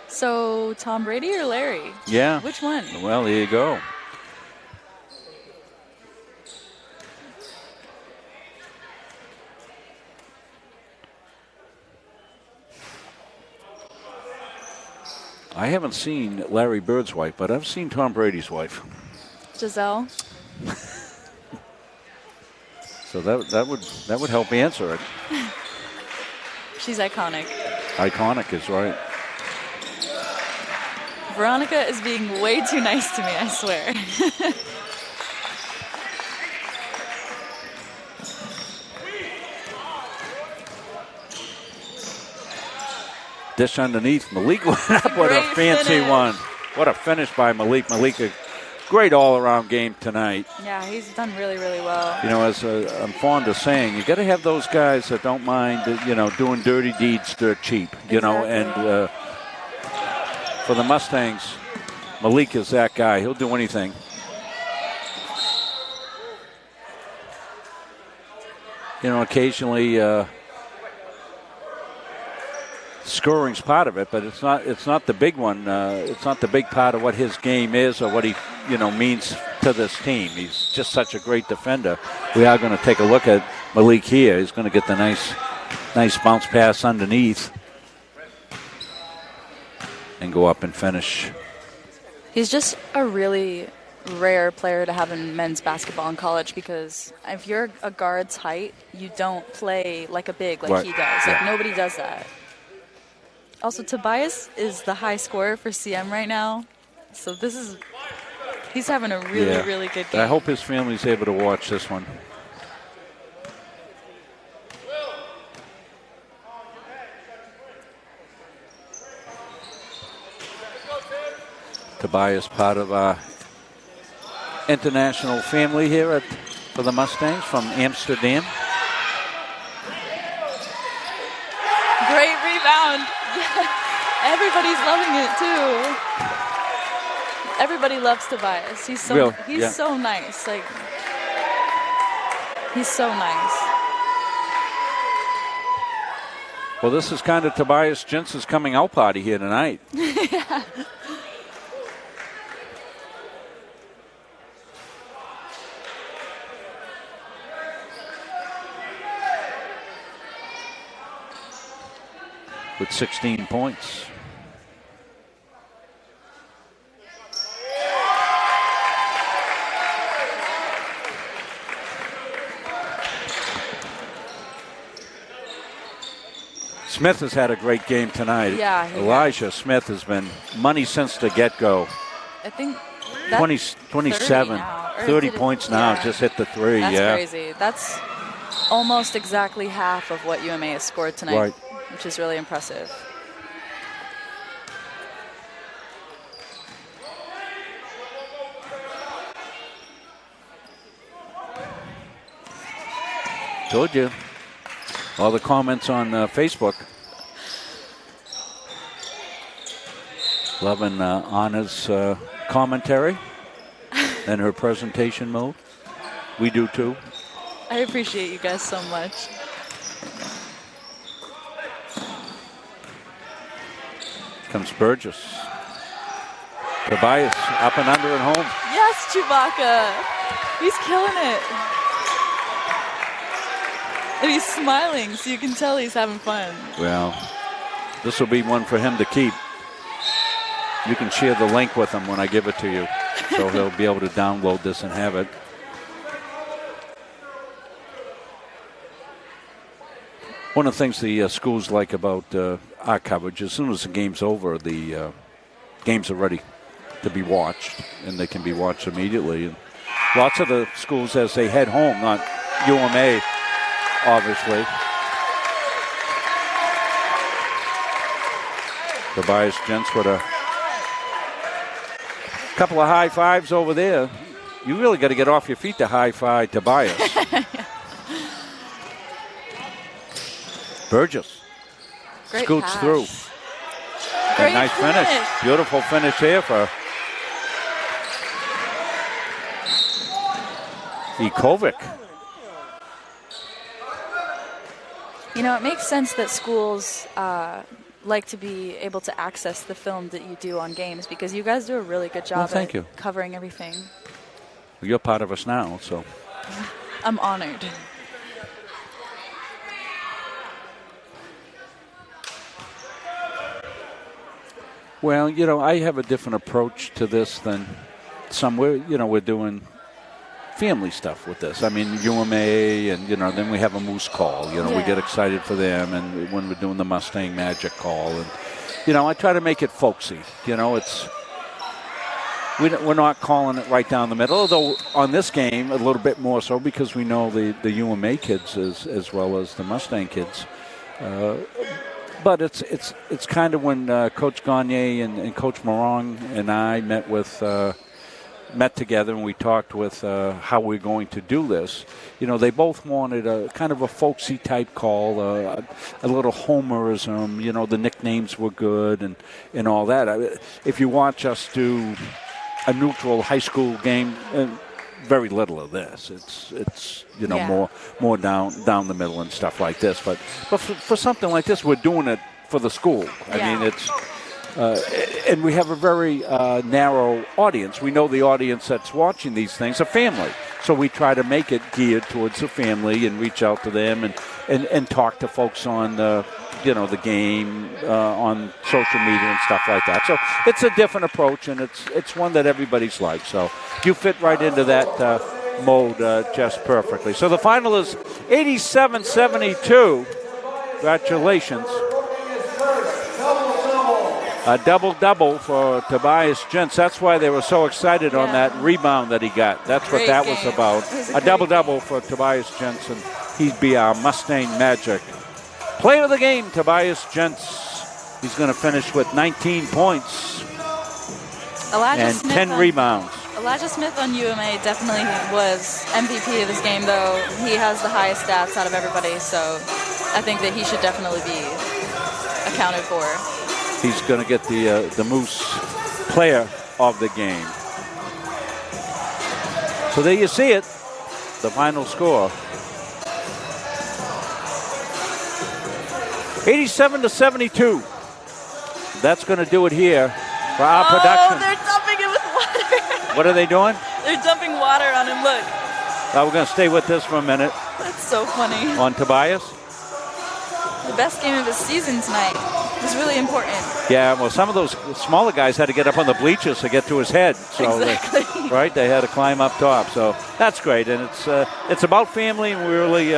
So, Tom Brady or Larry? Yeah. Which one? Well, there you go. I haven't seen Larry Bird's wife, but I've seen Tom Brady's wife. Giselle. So that would help answer it. She's iconic. Iconic is right. Veronica is being way too nice to me, I swear. Dish underneath. Malik went up with a fancy finish. one. What a finish by Malik. Malik great all-around game tonight. Yeah, he's done really, really well. You know, as I'm fond of saying, you got to have those guys that don't mind, doing dirty deeds dirt cheap. You know, and for the Mustangs, Malik is that guy. He'll do anything. You know, occasionally scoring's part of it, but it's not the big one. It's not the big part of what his game is or what he means to this team. He's just such a great defender. We are going to take a look at Malik here. He's going to get the nice bounce pass underneath and go up and finish. He's just a really rare player to have in men's basketball in college, because if you're a guard's height, you don't play like a big like he does. Like nobody does that. Also, Tobias is the high scorer for CM right now, so he's having a really, really good game. I hope his family's able to watch this one. Tobias, part of our international family here for the Mustangs from Amsterdam. Great rebound. Everybody's loving it too. Everybody loves Tobias. He's so so nice. Like, he's so nice. Well, this is kind of Tobias Jensen's coming out party here tonight. Yeah. With 16 points. Smith has had a great game tonight. Yeah, Elijah Smith has been money since the get-go. I think 27, 30 points now, just hit the three. That's crazy. That's almost exactly half of what UMA has scored tonight. Right. Which is really impressive. Told you. All the comments on Facebook. Loving Anna's commentary and her presentation mode. We do too. I appreciate you guys so much. Comes Burgess. Tobias up and under and home. Yes, Chewbacca. He's killing it. And he's smiling, so you can tell he's having fun. Well, this will be one for him to keep. You can share the link with him when I give it to you. So he'll be able to download this and have it. One of the things the schools like about our coverage, as soon as the game's over, the games are ready to be watched, and they can be watched immediately. And lots of the schools, as they head home, not UMA, obviously. Tobias Gents with a couple of high fives over there. You really got to get off your feet to high five Tobias. Burgess Great scoots pass. through. Great A nice finish. Beautiful finish here for Ikovic. You know, it makes sense that schools like to be able to access the film that you do on games, because you guys do a really good job thank you. Covering everything. You're part of us now, so. I'm honored. Well, you know, I have a different approach to this than some. We're doing family stuff with this. I mean, UMA, and, then we have a Moose call. We get excited for them, and when we're doing the Mustang Magic call. And, I try to make it folksy. We're not calling it right down the middle, although on this game, a little bit more so, because we know the UMA kids as well as the Mustang kids. But it's kind of when Coach Gagne and Coach Morong and I met with met together and we talked with how we're going to do this, they both wanted a kind of a folksy type call, a little homerism. The nicknames were good and all that. If you watch us do a neutral high school game, very little of this. It's more down the middle and stuff like this. But for something like this, we're doing it for the school. I mean, it's. And we have a very narrow audience. We know the audience that's watching these things, a family. So we try to make it geared towards the family and reach out to them and talk to folks on the game, on social media and stuff like that. So it's a different approach, and it's one that everybody's liked. So you fit right into that mode just perfectly. So the final is 87-72. Congratulations. A double-double for Tobias Gentz. That's why they were so excited on that rebound that he got. That's what that was about. A double-double for Tobias Gentz, and he'd be our Mustang Magic player of the game, Tobias Gentz. He's going to finish with 19 points and 10 rebounds. Elijah Smith on UMA definitely was MVP of this game, though. He has the highest stats out of everybody, so I think that he should definitely be accounted for. He's going to get the Moose player of the game. So there you see it, the final score. 87-72. That's going to do it here for our production. Oh, they're dumping it with water. What are they doing? They're dumping water on him, look. We're going to stay with this for a minute. That's so funny. On Tobias. The best game of the season tonight. It's really important. Yeah, well, some of those smaller guys had to get up on the bleachers to get to his head. So exactly. Right? They had to climb up top. So that's great. And it's about family, and we really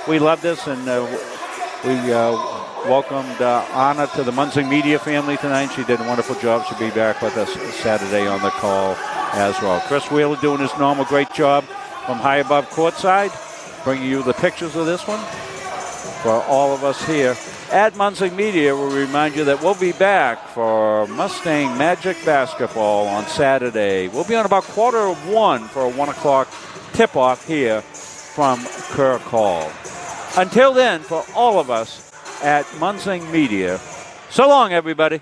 we love this. And we welcomed Anna to the Munzing Media family tonight. She did a wonderful job. She'll be back with us Saturday on the call as well. Chris Wheeler doing his normal great job from high above courtside, bringing you the pictures of this one for all of us here at Munzing Media. We'll remind you that we'll be back for Mustang Magic Basketball on Saturday. We'll be on about 1:15 for a 1 o'clock tip-off here from Kirk Hall. Until then, for all of us at Munzing Media, so long, everybody.